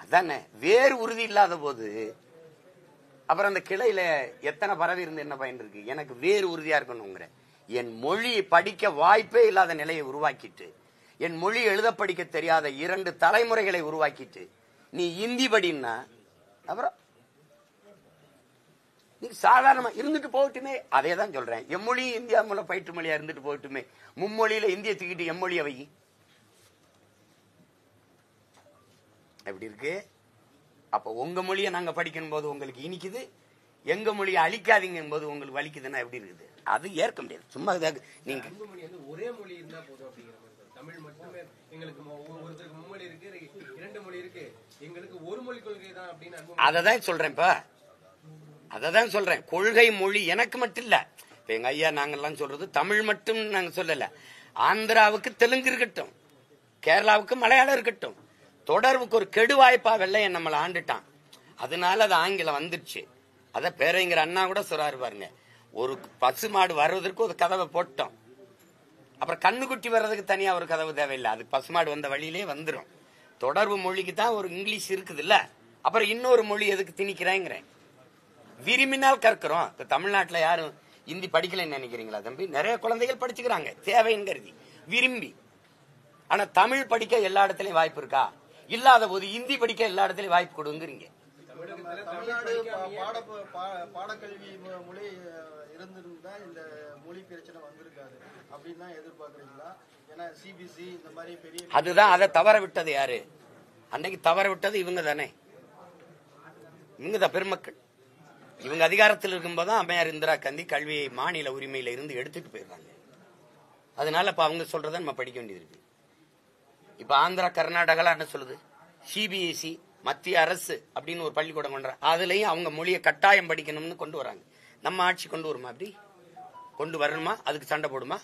A: அதானே வேறு உறுதி இல்லாத போது அப்புறம் அந்த கிளையில எத்தனை பறவை இருந்து என்ன பயன் இருக்கு? எனக்கு வேறு உறுதியா இருக்கணுங்கிற. என் மொழி படிக்க வாய்ப்பே இல்லாத நிலையை உருவாக்கிட்டு, என் மொழி எழுத படிக்க தெரியாத 2 தலைமுறைகளை உருவாக்கிட்டு நீ இந்தி படின்னா அப்புறம் நீ சாதாரணமா இருந்துட்டு போகட்டுமே. அதே தான் சொல்றேன், எம்மொழி இந்தியா மூலம் பயிற்று மொழியா இருந்துட்டு போகட்டுமே. மும்மொழியில இந்திய தூக்கிட்டு எம்மொழியை வை. எப்படி இருக்கு? அப்ப உங்க மொழியை நாங்க படிக்கும் போது உங்களுக்கு இனிக்குது, எங்க மொழியை அழிக்காதீங்க போது உங்களுக்கு வலிக்குதுன்னா எப்படி இருக்குது? அது ஏற்க முடியாது. சும்மா நீங்க
B: ஒரே மொழி இருந்தா போதும் அப்படிங்கிற மாதிரி. தமிழ் மட்டுமே எங்களுக்கு ஒருத்தருக்கு மும்மொழி இருக்கு, 2 மொழி இருக்கு, எங்களுக்கு ஒரு மொழி கொள்கை தான் அப்படின்னு
A: அததான் சொல்றேன். இப்ப அததான் சொல்றேன், கொள்கை மொழி எனக்கு மட்டும் இல்ல. இப்ப எங்க ஐயா நாங்கெல்லாம் சொல்றது தமிழ் மட்டும் நாங்க சொல்லல. ஆந்திராவுக்கு தெலுங்கு இருக்கட்டும், கேரளாவுக்கு மலையாளம் இருக்கட்டும், தொடர்புக்கு ஒரு கெடு வாய்ப்பா வெள்ளையன் நம்மளை ஆண்டுட்டான். அதனால அது ஆங்கிலம் வந்துருச்சு. அத பேரறிஞர் அண்ணா கூட சொல்றாரு பாருங்க, ஒரு பசு மாடு வருவதற்கு ஒரு கதவை போட்டோம், அப்புறம் கண்ணுக்குட்டி வர்றதுக்கு தனியா ஒரு கதவு தேவையில்லை, அது பசுமாடு வந்த வழியிலே வந்துடும். தொடர்பு மொழிக்கு தான் ஒரு இங்கிலீஷ் இருக்குது இல்ல, அப்புறம் இன்னொரு மொழி எதுக்கு திணிக்கிறேங்கிறேன். விரும்பினால் கற்கிறோம். இப்ப தமிழ்நாட்டுல யாரும் இந்தி படிக்கலன்னு நினைக்கிறீங்களா தம்பி? நிறைய குழந்தைகள் படிச்சுக்கிறாங்க தேவைன்னு கருதி, விரும்பி. ஆனா தமிழ் படிக்க எல்லா இடத்துலயும் வாய்ப்பு இருக்கா? இல்லாத போது இந்தி படிக்க எல்லா இடத்துலயும் வாய்ப்பு கொடுங்கிறீங்க.
D: தமிழ்நாடு பாடக்கல்வி மொழி இருந்திருந்தா இந்த மொழி பிரச்சனை வந்திருக்காது அப்படின்னு தான் எதிர்பார்க்கறீங்களா? ஏன்னா சிபிசி இந்த மாதிரி பெரிய
A: அதுதான். அதை தவற விட்டது யாரு? அன்னைக்கு தவற விட்டது இவங்க தானே. இவங்க தான் பெருமக்கள். இவங்க அதிகாரத்தில் இருக்கும்போது அம்மையார் இந்திரா காந்தி கல்வியை மாநில உரிமையில இருந்து எடுத்துட்டு போயிடுறாங்க. அதனால இப்ப அவங்க சொல்றத நம்ம படிக்க வேண்டியது இருக்கு. இப்ப ஆந்திரா, கர்நாடகா என்ன சொல்லுது? சிபிஎஸ்இ மத்திய அரசு அப்படின்னு ஒரு பள்ளிக்கூடம் கொண்டு அதுலயும் அவங்க மொழியை கட்டாயம் படிக்கணும்னு கொண்டு வராங்க. நம்ம ஆட்சி கொண்டு வருமா? அப்படி கொண்டு வரணுமா? அதுக்கு சண்டை போடுமா?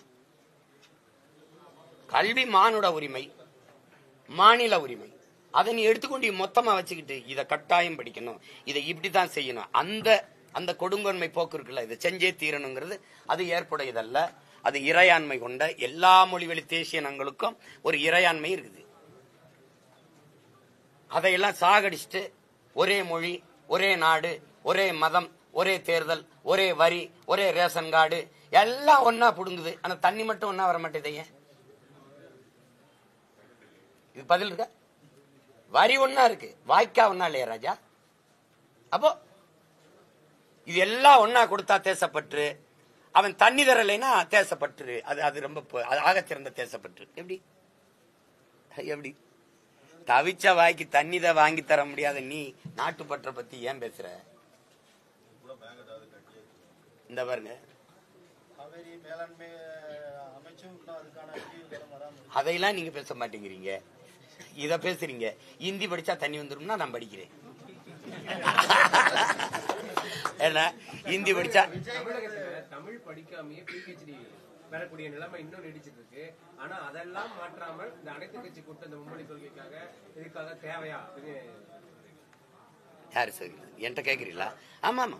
A: கல்வி மானுட உரிமை, மாநில உரிமை, அதை நீ எடுத்துக்கொண்டு மொத்தமா வச்சுக்கிட்டு இதை கட்டாயம் படிக்கணும், இதை இப்படிதான் செய்யணும், அந்த கொடுங்கொன்மை போக்கு இருக்குல்ல, இதை செஞ்சே தீரணுங்கிறது அது ஏற்புடையதல்ல. அது இறையாண்மை கொண்ட எல்லா மொழிவழி தேசிய இனங்களுக்கும் ஒரு இறையாண்மை இருக்குது. அதையெல்லாம் சாகடிச்சுட்டு ஒரே மொழி, ஒரே நாடு, ஒரே மதம், ஒரே தேர்தல், ஒரே வரி, ஒரே ரேஷன் கார்டு எல்லாம் ஒன்னா புடுங்குது. ஆனா தண்ணி மட்டும் ஒன்னா வர மாட்டேதைய. இது பதில் இருக்கா? வரி ஒன்னா இருக்கு, வாய்க்கா ஒன்னா இல்லையா ராஜா? அப்போ இது எல்லாம் ஒன்னா கொடுத்தா தேசப்பற்று, அவன் தண்ணி தரலைன்னா தேசப்பற்று, அது ரொம்ப ஆகச்சிறந்த தேசப்பற்று. எப்படி எப்படி தவிச்ச வாய்க்கு தண்ணி தான் வாங்கி தர முடியாத நீ நாட்டுப்பற்ற பத்தி ஏன் பேசுற? இந்த பாருங்க, அதையெல்லாம் நீங்க பேச மாட்டேங்கிறீங்க, இத பேசுறீங்க. இந்தி படிச்சா தண்ணி வந்துரும்னா நான் படிக்கிறேன். இந்தி படிச்சா
B: தமிழ் படிக்காமயே பிஹெச்டி பெறக்கூடிய நிலைமை இன்னும் நீடிச்சிட்டு இருக்கு. ஆனா அதெல்லாம் மாற்றாமல் இந்த அனைத்து கட்சி கூட்டம் இந்த மும்மொழி கொள்கைக்காக இதுக்காக தேவையா?
A: யாரு சரி என்கிட்ட கேட்குறீங்களா? ஆமா ஆமா,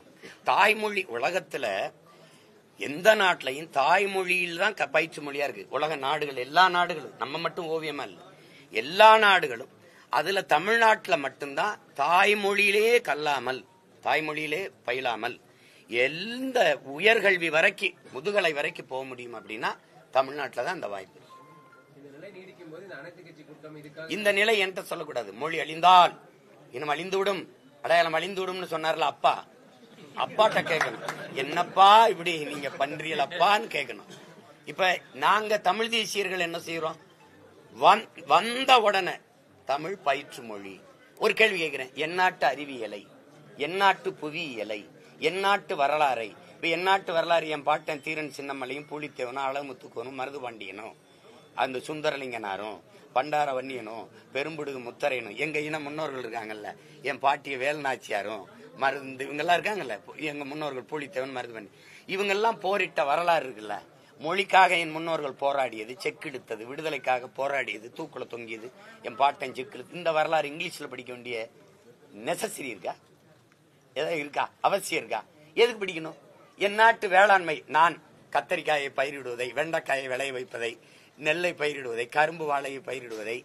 A: தாய்மொழி உலகத்துல எந்த நாட்டிலையும் தாய்மொழியில் தான் பயிற்று மொழியா இருக்கு. உலக நாடுகள், எல்லா நாடுகளும், நம்ம மட்டும் ஓவியமா இல்லை, எல்லா நாடுகளும். அதுல தமிழ்நாட்டுல மட்டும்தான் தாய்மொழியிலே கல்லாமல், தாய்மொழியிலே பயிலாமல் எந்த உயர்கல்வி வரைக்கும், முதுகலை வரைக்கும் போக முடியும் அப்படின்னா தமிழ்நாட்டில் தான் அந்த வாய்ப்பு. இந்த நிலை என்கிட்ட சொல்லக்கூடாது. மொழி அழிந்தால் இனம் அழிந்துவிடும், அடையாளம் அழிந்துவிடும் சொன்னார்ல அப்பா, அப்பாட்ட கேட்கணும், என்னப்பா இப்படி நீங்க பண்றீங்களாப்பான்னு கேட்கணும். இப்ப நாங்க தமிழ் தேசியர்கள் என்ன செய்யறோம்? வந்த உடனே தமிழ் பயிற்று மொழி. ஒரு கேள்வி கேட்கிறேன், எந்நாட்டு அறிவியலை, எந்நாட்டு புவியியலை, எந்நாட்டு வரலாறை, இப்ப எந்நாட்டு வரலாறு என் பாட்டன் தீரன் சின்னமலையும் பூலித்தேவனும் அழகுமுத்துக்கோனும் மருதுபாண்டியனும் அந்த சுந்தரலிங்கனாரும் பண்டார வன்னியனும் பெரும்புடுகு முத்தரையனும் எங்க இன முன்னோர்கள் இருக்காங்கல்ல, என் பாட்டிய வேல்நாச்சியாரும் மருந்து இவங்கெல்லாம் இருக்காங்கல்ல, எங்க முன்னோர்கள் பூலித்தேவன் மருதுபாண்டி, இவங்கெல்லாம் போரிட்ட வரலாறு இருக்குல்ல. மொழிக்காக என் முன்னோர்கள் போராடியது, செக்கெடுத்தது, விடுதலைக்காக போராடியது, தூக்குல தொங்கியது, என் பாட்டன் செக்கெடுத்து, இந்த வரலாறு இங்கிலீஷ்ல படிக்க வேண்டிய நெசசரி இருக்கா? ஏதாவது இருக்கா? அவசியம் இருக்கா? எதுக்கு படிக்கணும்? என் நாட்டு வேளாண்மை, நான் கத்தரிக்காயை பயிரிடுவதை, வெண்டைக்காயை விளைய வைப்பதை, நெல்லை பயிரிடுவதை, கரும்பு வாழையை பயிரிடுவதை,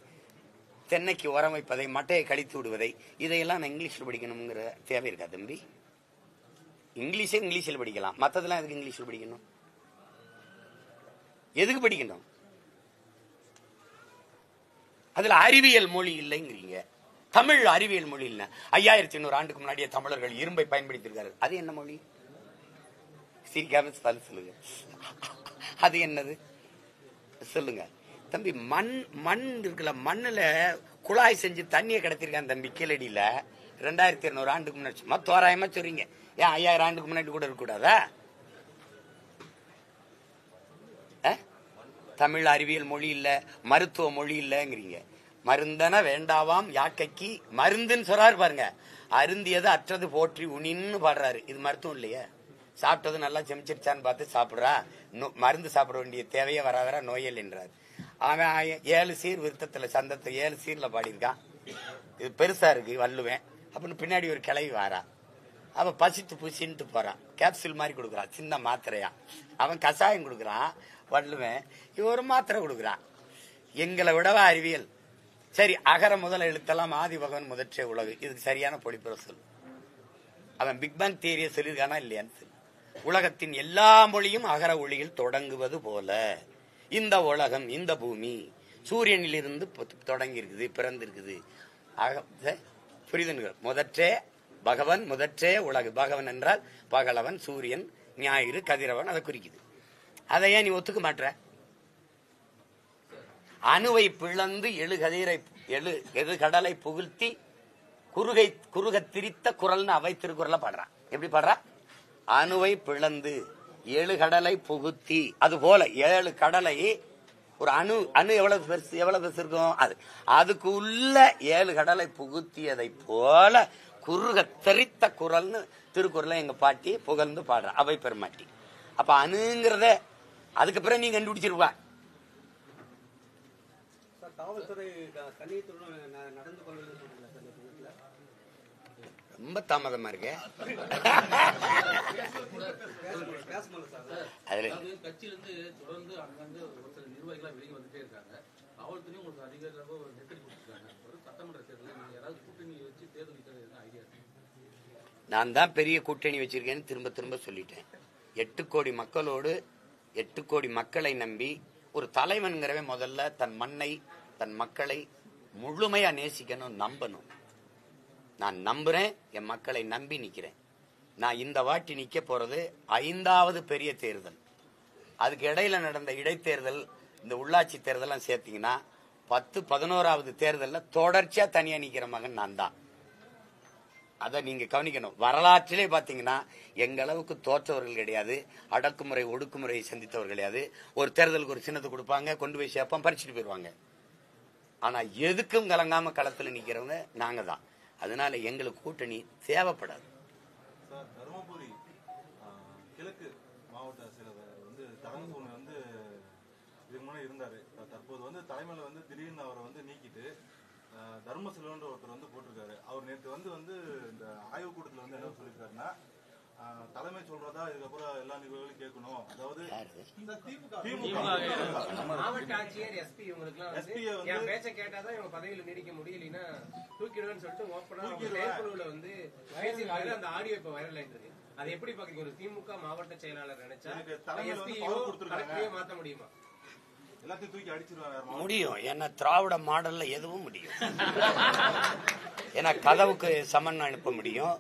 A: தென்னைக்கு உரம் வைப்பதை, மட்டையை கழித்து விடுவதை, இதையெல்லாம் நான் இங்கிலீஷ்ல படிக்கணுங்கிற தேவை இருக்கா தம்பி? இங்கிலீஷே இங்கிலீஷில் படிக்கலாம், மற்றதெல்லாம் எதுக்கு இங்கிலீஷில் படிக்கணும்? எதுக்கு படிக்கணும்? அதுல அறிவியல் மொழி இல்லைங்கிறீங்க. தமிழ் அறிவியல் மொழி இல்ல. 5500 ஆண்டுக்கு முன்னாடியே தமிழர்கள் இரும்பை பயன்படுத்தியிருக்காரு. அது என்ன மொழி? சிரிக்காம சொல்லுங்க, அது என்னது சொல்லுங்க தம்பி. மண் இருக்குல்ல, மண்ணுல குழாய் செஞ்சு தண்ணியை கிடத்திருக்கான் தம்பி கீழடியில. 2200 ஆண்டுக்கு முன்னாடி. சும்மா தோராயமா சொல்றீங்க, ஏன் 5000 ஆண்டுக்கு முன்னாடி கூட இருக்கக்கூடாதா? தமிழ் அறிவியல் மொழி இல்ல, மருத்துவ மொழி இல்லங்கிறீங்க. மருந்தன வேண்டாவாம் யாக்கைக்கு மருந்துன்னு சொல்றாரு பாருங்க. அருந்தியது அற்றது போற்றி உனின்னு பாடுறாரு. இது மருத்துவம் இல்லையே. சாப்பிட்டது நல்லா செமிச்சிருச்சான்னு பார்த்து சாப்பிடுறா, மருந்து சாப்பிட வேண்டிய தேவையே வராதரா, நோயல் என்றார். அவன் 7 சீர் விருத்தத்துல சந்தத்தை 7 சீர்ல பாடியிருக்கான். இது பெருசா இருக்கு வள்ளுவேன் அப்படின்னு. பின்னாடி ஒரு கிளவி வாரா, அவன் பசித்து புசின்ட்டு போறான், கேப்சூல் மாதிரி கொடுக்குறான், சின்ன மாத்திரையா. அவன் கஷாயம் கொடுக்குறான் வள்ளுவேன், இவன் ஒரு மாத்திரை கொடுக்குறான். எங்களை விடவா அறிவியல்? சரி, அகர முதல எழுத்தெல்லாம் ஆதி பகவன் முதற்றே உலகு, இதுக்கு சரியான பொழிப்புற சொல். அவன் பிக் பேங் தியரியை சொல்லியிருக்கானா இல்லையான்னு சொல்லு. உலகத்தின் எல்லா மொழியும் அகர ஒளியில் தொடங்குவது போல இந்த உலகம், இந்த பூமி சூரியனிலிருந்து தொடங்கி இருக்குது, பிறந்திருக்குது. புரியுதுங்க? முதற்றே பகவன், முதற்றே உலகு. பகவன் என்றால் பகலவன், சூரியன், ஞாயிறு, கதிரவன், அதை குறிக்குது. அதை ஏன் நீ ஒத்துக்க மாட்ட? அணுவை பிளந்து எழு கடலை புகுத்தி குறுக திரித்த குரல்னு அவை திருக்குறளை பாடுறான். எப்படி பாடுறா? அணுவை பிளந்து 7 கடலை புகுத்தி. அது போல 7 கடலை ஒரு அணு எவ்வளவு பெருசு இருக்கும், அதுக்கு உள்ள 7 கடலை புகுத்தியதை போல குறுக தெரித்த குரல்னு திருக்குறளை எங்க பாட்டி புகழ்ந்து பாடுற அவை பெருமாட்டி. அப்ப அணுங்கிறத அதுக்கு பிறகு நீ கண்டுபிடிச்சிருவா. ரொம்ப தாமதமா இருக்கு. அதுல
E: கட்சியிலிருந்து தொடர்ந்து அங்கிருந்து ஒரு சில நிர்வாகிகள் வெளியே வந்துட்டே இருக்காங்க. காவல்துறையும் உங்களுக்கு அதிகாரியாக ஒரு நெருக்கடி கொடுத்துருக்காங்க. ஒரு சட்டமன்ற தேர்தலில் நீங்க ஏதாவது கூட்டணி வச்சு தேர்தல் நிற்கிறது ஐடியா?
A: நான் தான் பெரிய கூட்டணி வச்சிருக்கேன்னு திரும்ப திரும்ப சொல்லிட்டேன். 8 கோடி மக்களோடு 8 கோடி மக்களை நம்பி ஒரு தலைவன்கிறவன் முதல்ல தன் மண்ணை, தன் மக்களை முழுமையா நேசிக்கணும், நம்பணும். நான் நம்புறேன், என் மக்களை நம்பி நிக்கிறேன். நான் இந்த வாட்டி நிக்க போறது 5வது பெரிய தேர்தல். அதுக்கு இடையில நடந்த இடைத்தேர்தல், இந்த உள்ளாட்சி தேர்தலாம் சேர்த்தீங்கன்னா 10, 11வது தேர்தல்ல தொடர்ச்சியா தனியா நிக்கிற மகன் நான் தான். அதை நீங்க கவனிக்கணும். வரலாற்றிலே பாத்தீங்கன்னா எங்க அளவுக்கு தோற்றவர்கள் கிடையாது, அடக்குமுறை ஒடுக்குமுறையை சந்தித்தவர்கள் கிடையாது. ஒரு தேர்தலுக்கு ஒரு சின்னத்தை கொடுப்பாங்க, கொண்டு போய் சேர்ப்போம், பறிச்சுட்டு போயிருவாங்க. ஆனா எதுக்கும் கலங்காம களத்துல நிக்கிறவங்க நாங்க தான். அதனால எங்களுக்கு கூட்டணி தேவைப்படாது.
F: தருமபுரி கிழக்கு மாவட்ட செயலர் வந்து தரங்கசோனி வந்து இதுக்கு முன்னாடி இருந்தாரு. தற்போது வந்து தலைமையில வந்து திடீர்னு அவரை வந்து நீக்கிட்டு தர்ம செல்வன்ற ஒருத்தர் வந்து போட்டிருக்காரு. அவர் நேற்று வந்து இந்த ஆய்வு கூட்டத்தில் வந்து என்ன சொல்லியிருக்காருன்னா, தலைமை சொல்றதா இதுக்கப்புறம் எல்லா நிகழ்வுகளையும் கேட்கணும். அதாவது
B: மாவட்ட ஆட்சியர் எஸ்பி இவங்களுக்கு என் பேச்ச கேட்டாதான் இவங்க பதவியில நீடிக்க முடியலன்னா தூக்கிடுவேன்னு சொல்லிட்டு ஓப்பனா செயற்குழுல வந்து பேசியிருக்காரு. அந்த ஆடியோ இப்ப வைரல் ஆயிட்டு இருக்கு. அதை எப்படி பாக்குறீங்க? ஒரு திமுக மாவட்ட செயலாளர் நினைச்சா எஸ்பியோ மாத்த முடியுமா?
F: எல்லாத்தையும் தூக்கி அடிச்சிருவாங்க.
A: முடியும். ஏன்னா திராவிட மாடல்ல எதுவும் முடியும். ஏன்னா கதவுக்கு சமன் அனுப்ப முடியும்,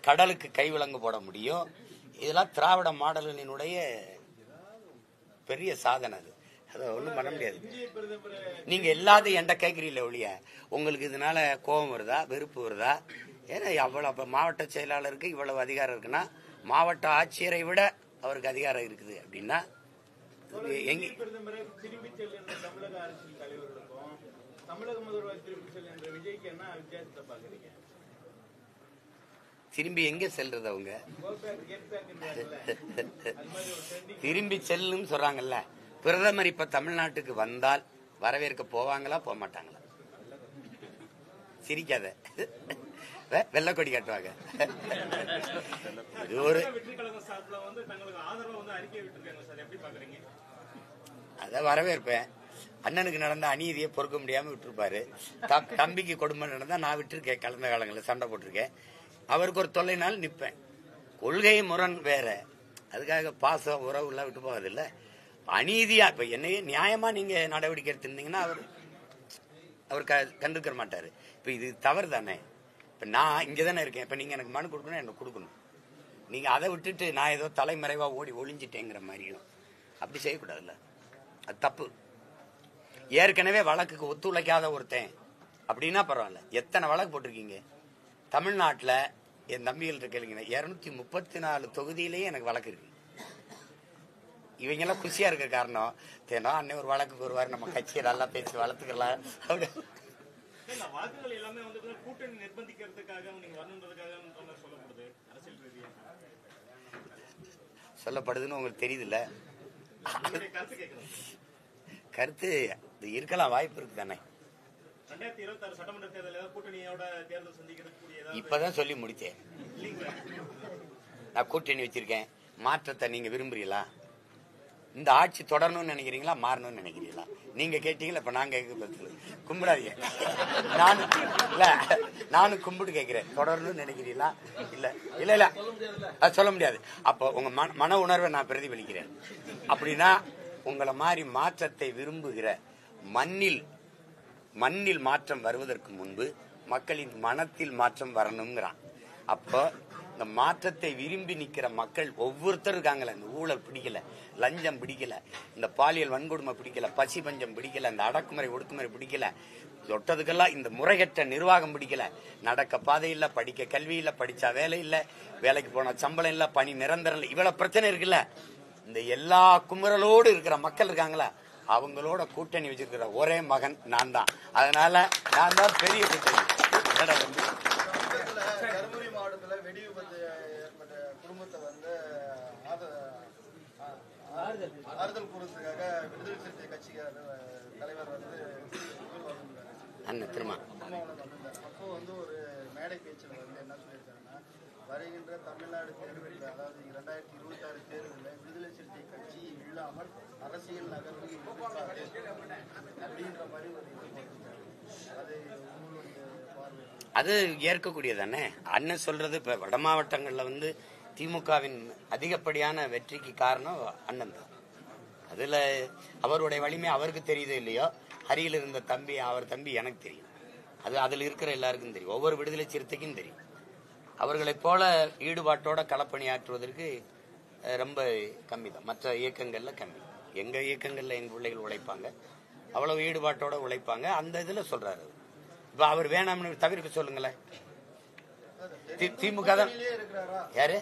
A: கடலுக்கு கைவிலங்கு போட முடியும். இதெல்லாம் திராவிட மாடலினுடைய பெரிய சாதனை. அதை ஒண்ணும் பண்ண முடியாது. நீங்க எல்லாத்தையும் என்கிட்ட கேட்கறீங்களே ஒழிய உங்களுக்கு இதனால கோபம் வருதா, வெறுப்பு வருதா? ஏன்னா அவ்வளவு மாவட்ட செயலாளருக்கு இவ்வளவு அதிகாரம் இருக்குன்னா, மாவட்ட ஆட்சியரை விட அவருக்கு அதிகாரம் இருக்குது அப்படின்னா எங்க
C: பிரதமரை திரும்பி செல்கின்ற தமிழக அரசியல் தலைவர்களுக்கும் தமிழக முதல்வர் திரும்பி செல்கின்ற விஜய்க்கு என்ன வித்தியாசத்தை பாக்குறீங்க?
A: திரும்பி எங்க செல்றது? அவங்க திரும்பி செல்லும் சொல்றாங்கல்ல. பிரதமர் இப்ப தமிழ்நாட்டுக்கு வந்தால் வரவேற்க போவாங்களா, போக மாட்டாங்களா? சிரிக்காத, வெள்ளக்கொடி காட்டுவாங்க. இது ஒரு அத வரவேற்பேன். அண்ணனுக்கு நடந்த அநீதியை பொறுக்க முடியாம விட்டுருப்பாரு. தம்பிக்கு கொடுமை நடந்தா நான் விட்டுருக்கேன். கலந்த காலங்களில் சண்டை போட்டிருக்கேன். அவருக்கு ஒரு தொல்லைனாலும் நிற்பேன். கொள்கை முரண் வேற, அதுக்காக பாசம் உறவு எல்லாம் விட்டு போவதில்லை. அநீதியா இப்ப என்னையே நியாயமா நீங்க நடவடிக்கை எடுத்திருந்தீங்கன்னா அவர் கண்டுக்க மாட்டாரு. இப்ப இது தவறு தானே. இப்ப நான் இங்கதானே இருக்கேன். இப்ப நீங்க எனக்கு மனு கொடுக்கணும், எனக்கு கொடுக்கணும். நீங்க அதை விட்டுட்டு நான் ஏதோ தலைமறைவா ஓடி ஒளிஞ்சிட்டேங்கிற மாதிரியும் அப்படி செய்யக்கூடாதுல்ல. அது தப்பு. ஏற்கனவே வழக்குக்கு ஒத்துழைக்காத ஒருத்தன் அப்படின்னா பரவாயில்ல. எத்தனை வழக்கு போட்டிருக்கீங்க தமிழ்நாட்டில்? என் தம்பிகள்கிட்ட கேளுங்க. 234 தொகுதியிலேயே எனக்கு வழக்கு இருக்கு. இவங்க எல்லாம் குஷியா இருக்க காரணம் தேனா அண்ணன் ஒரு வழக்குக்கு வருவார், நம்ம கட்சியை நல்லா பேசி வளர்த்துக்கலாம்.
C: வாக்குகள் எல்லாமே வந்து கூட்டணி நிர்பந்திக்கிறதுக்காக நீங்க வரணுன்றதுக்காக சொல்லப்படுது, அரசியல் ரீதியாக
A: சொல்லப்படுதுன்னு உங்களுக்கு தெரியுதுல்ல. கருத்து இருக்கலாம், வாய்ப்பு இருக்கு தானே.
C: 2026 சட்டமன்ற தேர்தல் கூட்டணியோட தேர்தல் சந்திக்கிறதுக்கு
A: இப்பதான் சொல்லி முடிச்சேன். நான் கூட்டணி வச்சிருக்கேன். மாற்றத்தை நீங்க விரும்புறீங்களா? இந்த ஆட்சி தொடரணும்னு நினைக்கிறீங்களா, மாறணும்னு நினைக்கிறீங்களா? நீங்க கேட்டீங்களா, இப்ப நான் கேட்க கும்பிடாதீங்க. நானும் கும்பிட்டு கேட்கிறேன். தொடரணும்னு நினைக்கிறீங்களா? இல்ல இல்ல இல்ல அது சொல்ல முடியாது. அப்போ உங்க மன உணர்வை நான் பிரதிபலிக்கிறேன். அப்படின்னா உங்களை மாதிரி மாற்றத்தை விரும்புகிற மண்ணில் மாற்றம் வருவதற்கு முன்பு மக்களின் மனத்தில் மாற்றம் வரணுங்கிறான். அப்போ இந்த மாற்றத்தை விரும்பி நிக்கிற மக்கள் ஒவ்வொருத்தரும் இருக்காங்களே. இந்த ஊழல் பிடிக்கல, லஞ்சம் பிடிக்கல, இந்த பாலியல் வன்கொடுமை பிடிக்கல, பசி பஞ்சம் பிடிக்கல, இந்த அடக்குமுறை ஒடுக்குமுறை பிடிக்கல, தொட்டதுக்கெல்லாம் இந்த முறைகட்ட நிர்வாகம் பிடிக்கல, நடக்க பாதை இல்ல, படிக்க கல்வி இல்ல, படிச்சா வேலை இல்ல, வேலைக்கு போன சம்பளம் இல்ல, பணி நிரந்தரம் இல்ல, இவ்வளவு பிரச்சனை இருக்குல்ல. இந்த எல்லா குமுறலோடு இருக்கிற மக்கள் இருக்காங்களா, அவங்களோட கூட்டணி வச்சிருக்கிற ஒரே மகன் நான் தான். அதனால நான் தான் பெரிய கூட்டணி.
D: தருமபுரி மாவட்டத்துல வெடி விபத்து ஏற்பட்ட குடும்பத்தை வந்து ஆறுதல் கூறதுக்காக விடுதலை சிறுத்தை கட்சி தலைவர் வந்து
A: அண்ணன் திருமா
D: அப்போ வந்து ஒரு மேடை பேச்சில் வந்து என்ன சொல்லியிருக்காங்கன்னா, வருகின்ற தமிழ்நாடு தேர்தலில், அதாவது 2026 தேர்தலில் விடுதலை சிறுத்தை கட்சி இல்லாமல் அரசியல் நகர்வு அப்படின்ற மாதிரி ஒரு அது உங்களுடைய பார்வை?
A: அது ஏற்கக்கூடியதானே. அண்ணன் சொல்றது. இப்ப வட மாவட்டங்கள்ல வந்து திமுகவின் அதிகப்படியான வெற்றிக்கு காரணம் அண்ணன் தான். அதுல அவருடைய வலிமை அவருக்கு தெரியுது இல்லையோ, ஹரியில் இருந்த தம்பி, அவர் தம்பி எனக்கு தெரியும். அது அதுல இருக்கிற எல்லாருக்கும் தெரியும். ஒவ்வொரு விடுதலை சிறுத்தைக்கும் தெரியும். அவர்களைப் போல ஈடுபாட்டோட களப்பணியாற்றுவதற்கு ரொம்ப கம்மி தான். மற்ற இயக்கங்கள்ல கம்மி. எங்க இயக்கங்கள்ல எங்க பிள்ளைகள் உழைப்பாங்க, அவ்வளவு ஈடுபாட்டோட உழைப்பாங்க. அந்த இதுல சொல்றாரு. இப்ப அவர் வேணாம்னு தவிர்க்க சொல்லுங்களேன். திமுக தான் யாரு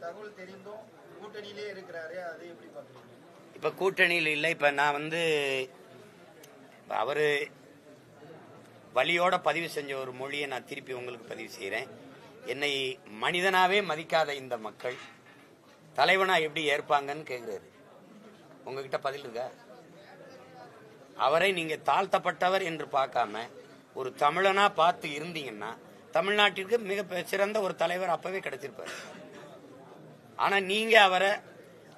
D: தகவல் தெரிந்தும் கூட்டணியிலே இருக்கிறாரு, அதை எப்படி பாக்குறீங்க?
A: இப்ப கூட்டணியில் இல்லை. இப்ப நான் வந்து அவரு வழியோட பதிவு செஞ்ச ஒரு மொழியை நான் திருப்பி உங்களுக்கு பதிவு செய்யறேன். என்னை மனிதனாவே மதிக்காத இந்த மக்கள் தலைவனா எப்படி ஏற்பாங்கன்னு கேக்குறாரு. உங்ககிட்ட பதில் இருக்கா? அவரை நீங்க தாழ்த்தப்பட்டவர் என்று பார்க்காம ஒரு தமிழனா பார்த்து இருந்தீங்கன்னா தமிழ்நாட்டிற்கு மிக சிறந்த ஒரு தலைவர் அப்பவே கிடைச்சிருப்பாரு. ஆனா நீங்க அவரை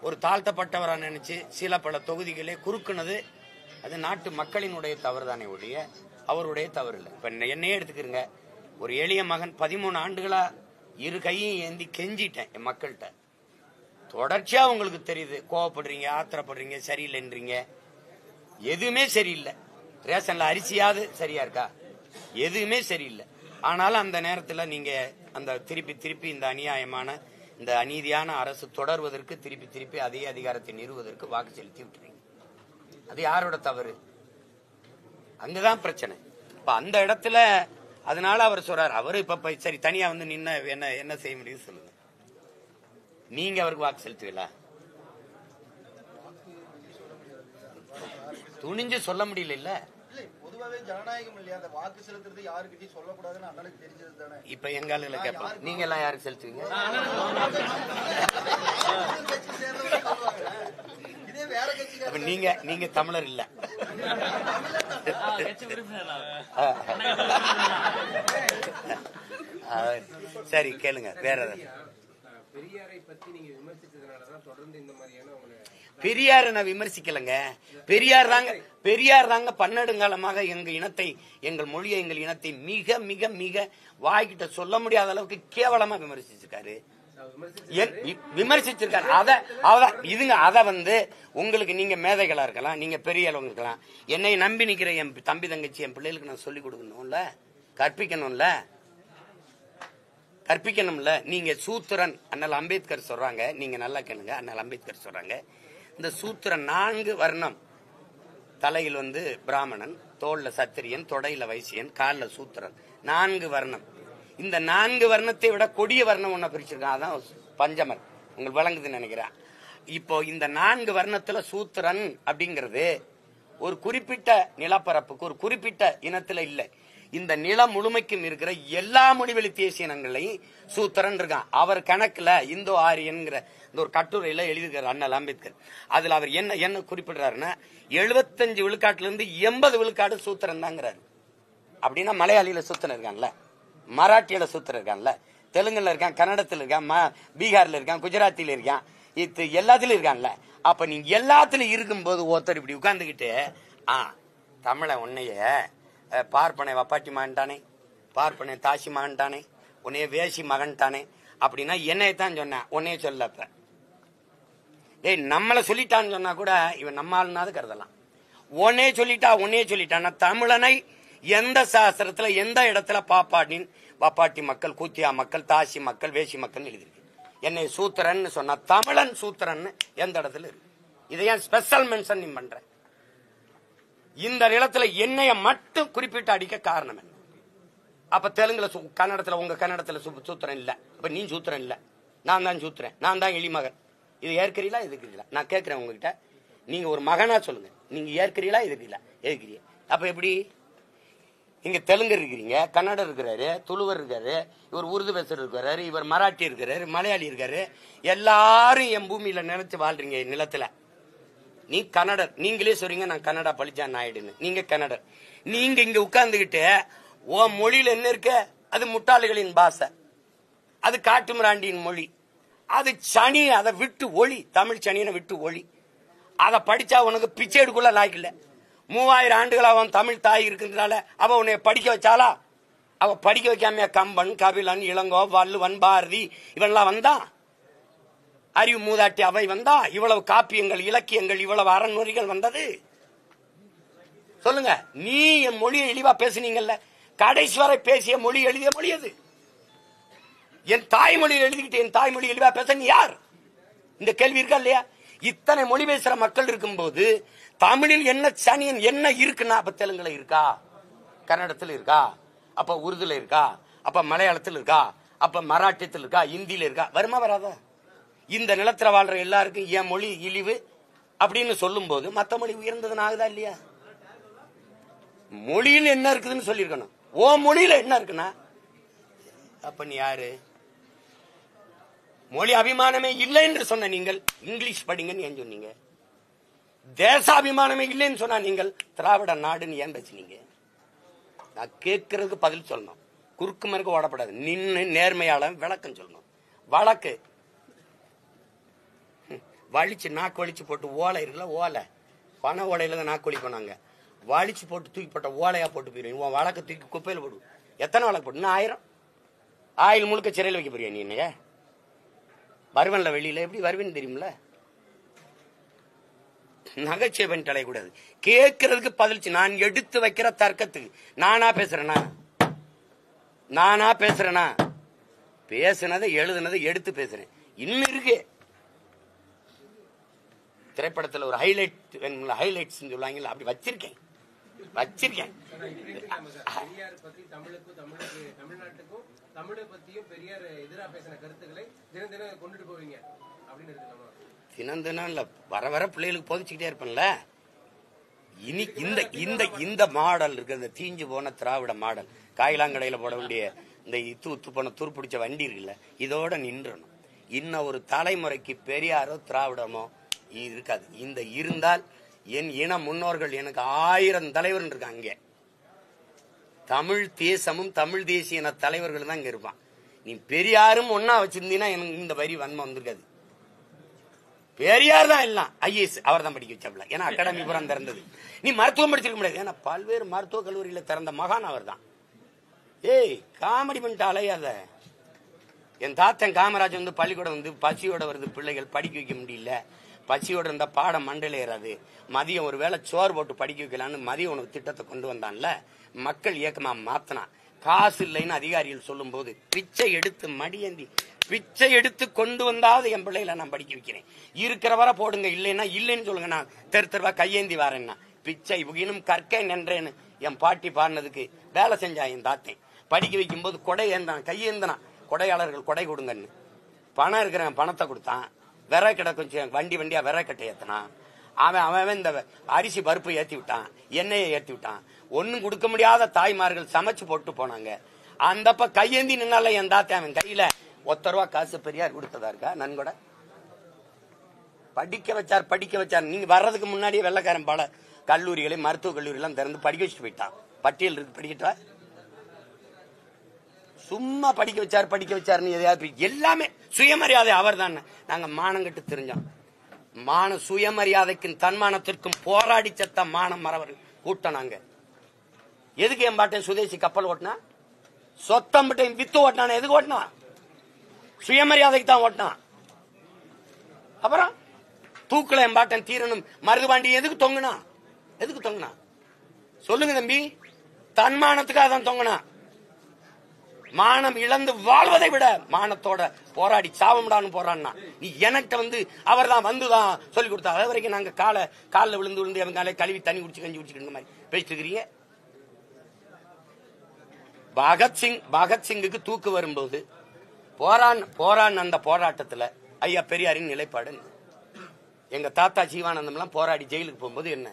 A: ஒரு தாழ்த்தப்பட்டவரா நினைச்சு சில பல தொகுதிகளே குறுக்குனது அது நாட்டு மக்களினுடைய தவறு தானே ஒழிய அவருடைய தவறு இல்லை. இப்ப என்னையே எடுத்துக்கிறங்க, ஒரு எளிய மகன் 13 ஆண்டுகளா இரு கையும் ஏந்தி கெஞ்சிட்டேன் என் மக்கள்கிட்ட. தொடர்ச்சியா உங்களுக்கு தெரியுது, கோவப்படுறீங்க, ஆத்திரப்படுறீங்க, சரியில்லைன்றீங்க. எதுவுமே சரியில்லை. ரேஷன்ல அரிசியாவது சரியா இருக்கா? எதுவுமே சரியில்லை. ஆனாலும் அந்த நேரத்தில் நீங்க அந்த திருப்பி இந்த அநியாயமான இந்த அநீதியான அரசு தொடர்வதற்கு திருப்பி அதே அதிகாரத்தை நிறுவுவதற்கு வாக்கு செலுத்தி விட்டுறீங்க. அது யாரோட தவறு? அங்கதான் பிரச்சனை. இப்ப அந்த இடத்துல அதனால அவர் சொல்றாரு, அவரு இப்ப சரி தனியா வந்து நின்ன என்ன செய்ய முடியும் சொல்லுங்க. நீங்க அவருக்கு வாக்கு செலுத்துவீங்களா? துணிஞ்சு சொல்ல முடியல. இல்ல
D: பொதுவாகவே ஜனநாயகம் இல்லையா, அந்த வாக்கு செலுத்துறது யாருக்கிட்டையும் சொல்லக்கூடாதுன்னு அண்ணனுக்கு தெரிஞ்சது தானே.
A: இப்ப எங்க ஆளுகளை கேட்பாங்க, நீங்க எல்லாம் யாருக்கு செலுத்துவீங்க?
D: இதே வேற கட்சி.
A: நீங்க தமிழர் இல்ல. சரி கேளுங்க வேற ஏதாவது.
B: பெரியாரை பத்தி நீங்க விமர்சிச்சதுனாலதான் தொடர்ந்து இந்த மாதிரியான
A: பெரியார நான் விமர்சிக்கலங்க. பெரியார் தாங்க பன்னெடுங்காலமாக எங்க இனத்தை, எங்கள் மொழியை, எங்கள் இனத்தை மிக மிக மிக வாய்கிட்ட சொல்ல முடியாத அளவுக்கு கேவலமா விமர்சிச்சிருக்காரு. இதுங்க அத வந்து உங்களுக்கு நீங்க மேதைகளா இருக்கலாம், நீங்க பெரிய அளவுங்க இருக்கலாம். என்னை நம்பி நிக்கிற என் தம்பி தங்கச்சி என் பிள்ளைகளுக்கு நான் சொல்லிக் கொடுக்கணும்ல, கற்பிக்கணும்ல. நீங்க சூத்திரன் அண்ணல் அம்பேத்கர் சொல்றாங்க, நீங்க நல்லா கேளுங்க. அண்ணல் அம்பேத்கர் சொல்றாங்க, இந்த சூத்திரன் 4 வர்ணம். தலையில் வந்து பிராமணன், தோல்ல சத்திரியன், தொடையில வைசியன், காலில் சூத்திரன். 4 வர்ணம். இந்த 4 வர்ணத்தை விட கொடிய வர்ணம் ஒண்ணு பிரிச்சிருக்கான், அதான் பஞ்சமர். உங்களுக்கு விளங்குதுன்னு நினைக்கிறேன். இப்போ இந்த 4 வர்ணத்துல சூத்திரன் அப்படிங்கிறது ஒரு குறிப்பிட்ட நிலப்பரப்புக்கு, ஒரு குறிப்பிட்ட இனத்துல இல்லை, இந்த நிலம் முழுமைக்கும் இருக்கிற எல்லா மொழிவெளி தேசிய இனங்களையும் சூத்திரன் இருக்கான். அவர் கணக்குல இந்தோ ஆரியன்கிற இந்த ஒரு கட்டுரையில எழுதியிருக்காரு அண்ணல் அம்பேத்கர். அதுல அவர் என்ன குறிப்பிடுறாருன்னா 75 விழுக்காட்டுல இருந்து 80 விழுக்காடு சூத்திரன் தாங்கிறாரு. அப்படின்னா மலையாளியில சூத்திரன் இருக்கான்ல, மராட்டியில சூத்திரன் இருக்கான்ல, தெலுங்குல இருக்கான், கன்னடத்துல இருக்கான், பீகார்ல இருக்கான், குஜராத்தில இருக்கான், இது எல்லாத்திலும் இருக்கான்ல. அப்ப நீங்க எல்லாத்திலும் இருக்கும்போது ஒருத்தர் இப்படி உட்கார்ந்துகிட்டு தமிழை உன்னைய பார்ப்பனை வப்பாட்டி மகன்டானே, பார்ப்பனை தாசி மகன்டானே, உன்னைய வேசி மகன்டானே அப்படின்னா என்னையத்தான் சொன்னேன், உன்னைய சொல்லப்ப நம்மளை சொல்லிட்டான்னு சொன்னா கூட இவன் நம்ம ஆளுனாது கருதலாம். உன்னைய சொல்லிட்டான். தமிழனை எந்த சாஸ்திரத்துல எந்த இடத்துல வப்பாட்டி மக்கள், கூத்தியா மக்கள், தாசி மக்கள், வேசி மக்கள் எழுதிருக்கு. என்னை சூத்திரன் சொன்னா தமிழன் சூத்திரன் எந்த இடத்துல இருக்கு? இதை ஏன் ஸ்பெஷல் மென்ஷன் நீ பண்ற? இந்த நிலத்துல என்னைய மட்டும் குறிப்பிட்டு அடிக்க காரணம் என்ன? அப்ப தெலுங்குல கன்னடத்துல உங்க கன்னடத்துல சூத்திரன் இல்ல, அப்ப நீ சூத்திரன் இல்ல, நான் தான் சூத்திரன், நான் தான் எளிமகன். இது ஏற்கிறீங்களா எதுக்குறீங்களா? நான் கேட்கிறேன் உங்ககிட்ட, நீங்க ஒரு மகனா சொல்லுங்க, நீங்க ஏற்கிறீங்களா எதுக்குறீங்க? அப்ப எப்படி? இங்க தெலுங்கு இருக்கிறீங்க, கன்னடம் இருக்கிறாரு, துளுவர் இருக்காரு, இவர் உருது பேசுறது இருக்கிறாரு, இவர் மராட்டி இருக்கிறாரு, மலையாளி இருக்காரு, எல்லாரும் என் பூமியில நினைச்சு வாழ்றீங்க நிலத்துல. நீ கன்னடர், நீங்களே சொல்றீங்க நான் கன்னடா பழிச்சான் நாயுடுன்னு. நீங்க கன்னடர். நீங்க இங்க உட்கார்ந்துகிட்டு ஓ மொழியில என்ன இருக்க? அது முட்டாளிகளின் பாஷை, அது காட்டுமிராண்டியின் மொழி, அது சனி, அதை விட்டு ஒளி, தமிழ் சனியனை விட்டு ஒளி. அதை படிச்சா உனக்கு பிச்சை எடுக்குள்ள லாய்க்கு இல்ல. 3000 ஆண்டுகள் அவன் தமிழ் தாய் இருக்குன்றதால அவ உன்னை படிக்க வச்சாலா? அவ படிக்க வைக்காம கம்பன், கபிலன், இளங்கோ, வள்ளுவன், பாரதி இவன்லாம் வந்தான்? அறிவு மூதாட்டி அவை வந்தா? இவ்வளவு காப்பியங்கள், இலக்கியங்கள், இவ்வளவு அறநூறிகள் வந்தது? சொல்லுங்க. நீ என் மொழியை இழிவா பேசுனீங்கல்ல, கடைசி வரை பேசிய மொழி, எழுதிய மொழி அது. என் தாய்மொழியில் எழுதிக்கிட்டு என் தாய்மொழி இழிவா பேச நீ யார்? இந்த கேள்வி இருக்கா இல்லையா? இத்தனை மொழி பேசுற மக்கள் இருக்கும்போது தமிழில் என்ன சனியன் என்ன இருக்குன்னா, அப்ப தெலுங்குல இருக்கா, கன்னடத்துல இருக்கா, அப்ப உருதுல இருக்கா, அப்ப மலையாளத்தில் இருக்கா, அப்ப மராட்டியத்தில் இருக்கா, இந்தியில இருக்கா? வருமா வராதா? இந்த நிலத்துல வாழ்ற எல்லாருக்கும் என் மொழி இழிவு அப்படின்னு சொல்லும் போது மத்த மொழி உயர்ந்ததுன்னு ஆகுதா இல்லையா? மொழியில் என்ன இருக்குதுன்னு சொல்லிருக்கணும். ஓ மொழியில என்ன இருக்குன்னா அப்ப நீ யாரு? மொழி அபிமானமே இல்லை என்று சொன்ன நீங்கள் இங்கிலீஷ் படிங்கன்னு ஏன் சொன்னீங்க? தேசாபிமானமே இல்லைன்னு சொன்னா நீங்கள் திராவிட நாடுன்னு ஏன் பேசுனீங்க? நான் கேட்கறதுக்கு பதில் சொல்லணும். குறுக்கு மறுக்க ஓடப்படாது. நின்று நேர்மையாளன் விளக்கம் சொல்லணும். வழக்கு வலிச்சு நாக்கு வலிச்சு போட்டு ஓலை இருக்குல்ல, ஓலை பண ஓலையில தான் நாக்கு வலிப்போம் நாங்க. வலிச்சு போட்டு தூக்கி போட்ட ஓலையா போட்டு போயிருவீங்க. உன் வழக்கை தூக்கி குப்பையில் போடு. எத்தனை வழக்கு போட்டு? இன்னும் 1000 ஆயில் முழுக்க சிறையில் வைக்க போறியா? நீ என்னைய வருவன்ல வெளியில எப்படி வருவேன்னு தெரியுமில்ல? நகைச்சுவை பண்ணிட்டு அலையக்கூடாது. கேட்கறதுக்கு பதில். நான் எடுத்து வைக்கிற தர்க்கத்துக்கு நானா பேசுறேனா? பேசுனதை எழுதுனதை எடுத்து பேசுறேன். இன்னும் இருக்கு திரைப்படத்தில் ஒரு ஹைலைட்ஸ் சொல்லுவாங்கல்ல, அப்படி வச்சிருக்கேன்.
B: பெரியார் பத்தி தமிழ்நாட்டுக்கும் தமிழை பத்தியும் பெரியார் எதிராக பேசின கருத்துக்களை தினம் கொண்டுட்டு போவீங்க அப்படின்னு இருக்கலாமா?
A: தினம் இல்ல, வர பிள்ளைகளுக்கு போதிச்சுக்கிட்டே இருப்பேன்ல. இனி இந்த மாடல் இருக்கு, இந்த தீஞ்சு போன திராவிட மாடல், காயிலாங்கடையில போட வேண்டிய இந்த உத்து போன துருப்பிடிச்ச வண்டி இருக்குல்ல, இதோட நின்றணும். இன்னும் ஒரு தலைமுறைக்கு பெரியாரோ திராவிடமோ இருக்காது. இந்த இருந்தால் என் இன முன்னோர்கள் எனக்கு 1000 தலைவர் இருக்காங்க. தமிழ் தேசமும் தமிழ் தேசிய இன தலைவர்கள் தான் இங்க இருப்பான். நீ பெரியாரும் ஒன்னா வச்சிருந்தீங்கன்னா எனக்கு இந்த வரி வன்மம் வந்திருக்காது. பெரியார் தான் எல்லாம். ஐஏஎஸ் அவர் தான் படிக்க வச்சாப்ல. ஏன்னா அகாடமி புறம் திறந்தது. நீ மருத்துவம் படிச்சிருக்க முடியாது. ஏன்னா பல்வேறு மருத்துவ கல்லூரியில திறந்த மகான் அவர் தான். ஏய், காமெடி பண்ணிட்டு அலையாத. என் தாத்தன் காமராஜ் வந்து பள்ளிக்கூடம் வந்து பசியோட வருது, பிள்ளைகள் படிக்க வைக்க முடியல, பசியோட இருந்தா பாடம் மண்டல ஏறாது, மதியம் ஒரு வேளை சோறு போட்டு படிக்க வைக்கலான்னு மதிய உணவு திட்டத்தை கொண்டு வந்தான்ல, மக்கள் இயக்கமா மாத்தினான். காசு இல்லைன்னு அதிகாரிகள் சொல்லும் போது பிச்சை எடுத்து மடியேந்தி பிச்சை எடுத்து கொண்டு வந்தாவது என் பிள்ளைகளை நான் படிக்க வைக்கிறேன். இருக்கிற வர போடுங்க, இல்லைன்னா இல்லைன்னு சொல்லுங்க, நான் தெருவா கையேந்தி வரேன்னா. பிச்சை புகினும் கற்கை நின்றேன்னு என் பாட்டி பாடினதுக்கு வேலை செஞ்சா என் தாத்தேன். படிக்க வைக்கும் போது கொடை ஏந்தான், கையேந்தனா, கொடையாளர்கள் கொடை கொடுங்கன்னு. பணம் இருக்கிறவன் பணத்தை கொடுத்தான். விரை கடை கொஞ்சம் வண்டியா விரை கட்டை ஏத்தினான். அவன் இந்த அரிசி பருப்பு ஏத்தி விட்டான், எண்ணெயை ஏத்தி விட்டான். ஒன்னும் கொடுக்க முடியாத தாய்மார்கள் சமைச்சு போட்டு போனாங்க. அந்தப்ப கையேந்தி நின்னால என் தாத்தா அவன் கையில ₹1 காசு பெரியார் கொடுத்ததா இருக்கா? நன்கொடை படிக்க வச்சார். நீங்க வர்றதுக்கு முன்னாடியே வெள்ளக்காரன் பல கல்லூரிகளை மருத்துவ கல்லூரி எல்லாம் திறந்து படிக்க வச்சுட்டு போயிட்டான். பட்டியல் இருக்கு, படிக்கட்டா? சும்மா படிக்க வச்சாருன்னு எதையாவது எல்லாமே சுயமரியாதை அவர் தான். நாங்க மானங்கட்டு தெரிஞ்சோம். சுயமரியாதைக்கும் தன்மானத்திற்கும் போராடி செத்த மானம் மறவர் கூட்டம் நாங்க. எதுக்கு என் பாட்டை சுதேசி கப்பல் ஓட்டினா? சொத்தம்பட்டையும் வித்து ஓட்டினான. எதுக்கு ஓட்டினா? சுயமரியாதைக்கு தான் ஓட்டினான். அப்புறம் தூக்குல என் பாட்டன் தீரனும் மருதுபாண்டி எதுக்கு தொங்குனா? சொல்லுங்க தம்பி. தன்மானத்துக்காக தான் தொங்குனா. மானம் இழந்து வாழ்வதை விட மானத்தோட போராடி சாவம்டான்னு போறான்னா, நீ எனக்கு வந்து அவர் தான் வந்துதான் சொல்லி கொடுத்தா. அது வரைக்கும் நாங்க காலில் விழுந்து அவங்க காலை கழுவி தண்ணி குடிச்சு கஞ்சி குடிச்சுக்கிற மாதிரி பேசிட்டு இருக்கிறீங்க. பகத்சிங்குக்கு தூக்கு வரும்போது போரான் அந்த போராட்டத்துல ஐயா பெரியாரின் நிலைப்பாடு. எங்க தாத்தா ஜீவானந்தம் எல்லாம் போராடி ஜெயிலுக்கு போகும்போது என்ன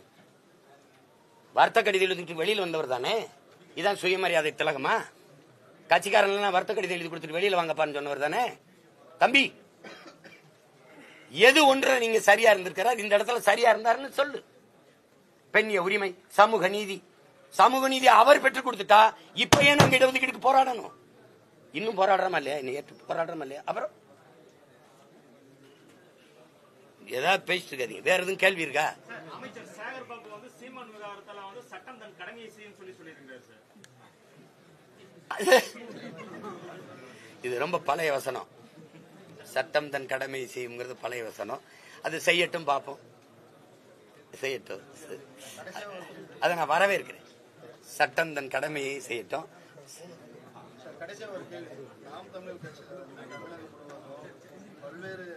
A: வருத்த கடிதம் எழுதிட்டு வெளியில வந்தவர் தானே. இதான் சுயமரியாதை திலகமா? கட்சிக்காரன் வருத்த கடிதம் எழுதி கொடுத்துட்டு வெளியில வாங்கப்பான்னு சொன்னவர் தானே. தம்பி, எது ஒன்று நீங்க சரியா இருந்திருக்கிறார், இந்த இடத்துல சரியா இருந்தாருன்னு சொல்லு. பெண்ணிய உரிமை, சமூக நீதி அவர் பெற்றுக் கொடுத்துட்டா இப்ப ஏன் நாங்க இடஒதுக்கீடுக்கு போராடணும்? இன்னும் போராடுறோமா இல்லையா? இன்னும் போராடுறோமா இல்லையா? அப்புறம் ஏதாவது பேசிட்டு இருக்காதீங்க. வேற எதுவும் கேள்வி இருக்கா?
C: அமைச்சர் சேகர் பாபு வந்து சீமான் விவகாரத்தால வந்து சட்டம் தன் கடமையை செய்யும் சொல்லியிருக்காரு சார்.
A: இது ரொம்ப பழைய வசனம். சட்டம் தன் கடமையை செய்யுங்கிறது பழைய வசனம். அது செய்யட்டும், பார்ப்போம். செய்யட்டும், அதை நான் வரவேற்கிறேன். சட்டம் தன் கடமையை செய்யட்டும்.
D: கடைசியா ஒரு கேள்வி. நாம் தமிழர் கட்சி பல்வேறு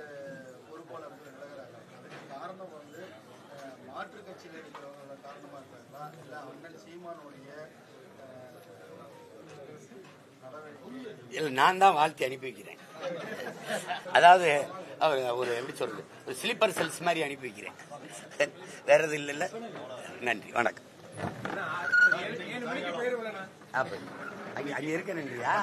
D: பொறுப்பாளர்கள் விலகிறாங்க. அதுக்கு காரணம் வந்து மாற்று கட்சியில் இருக்கிறவங்கள காரணமா இருக்காங்களா, இல்ல அண்ணன் சீமானுடைய
A: நான் தான் வாழ்த்தி அனுப்பி வைக்கிறேன். அதாவது ஒரு எப்படி சொல்றது, ஒரு ஸ்லீப்பர் செல்ஸ் மாதிரி அனுப்பி வைக்கிறேன். வேற எதுவும் இல்லைல்ல. நன்றி, வணக்கம். அங்க இருக்க நன்றியா?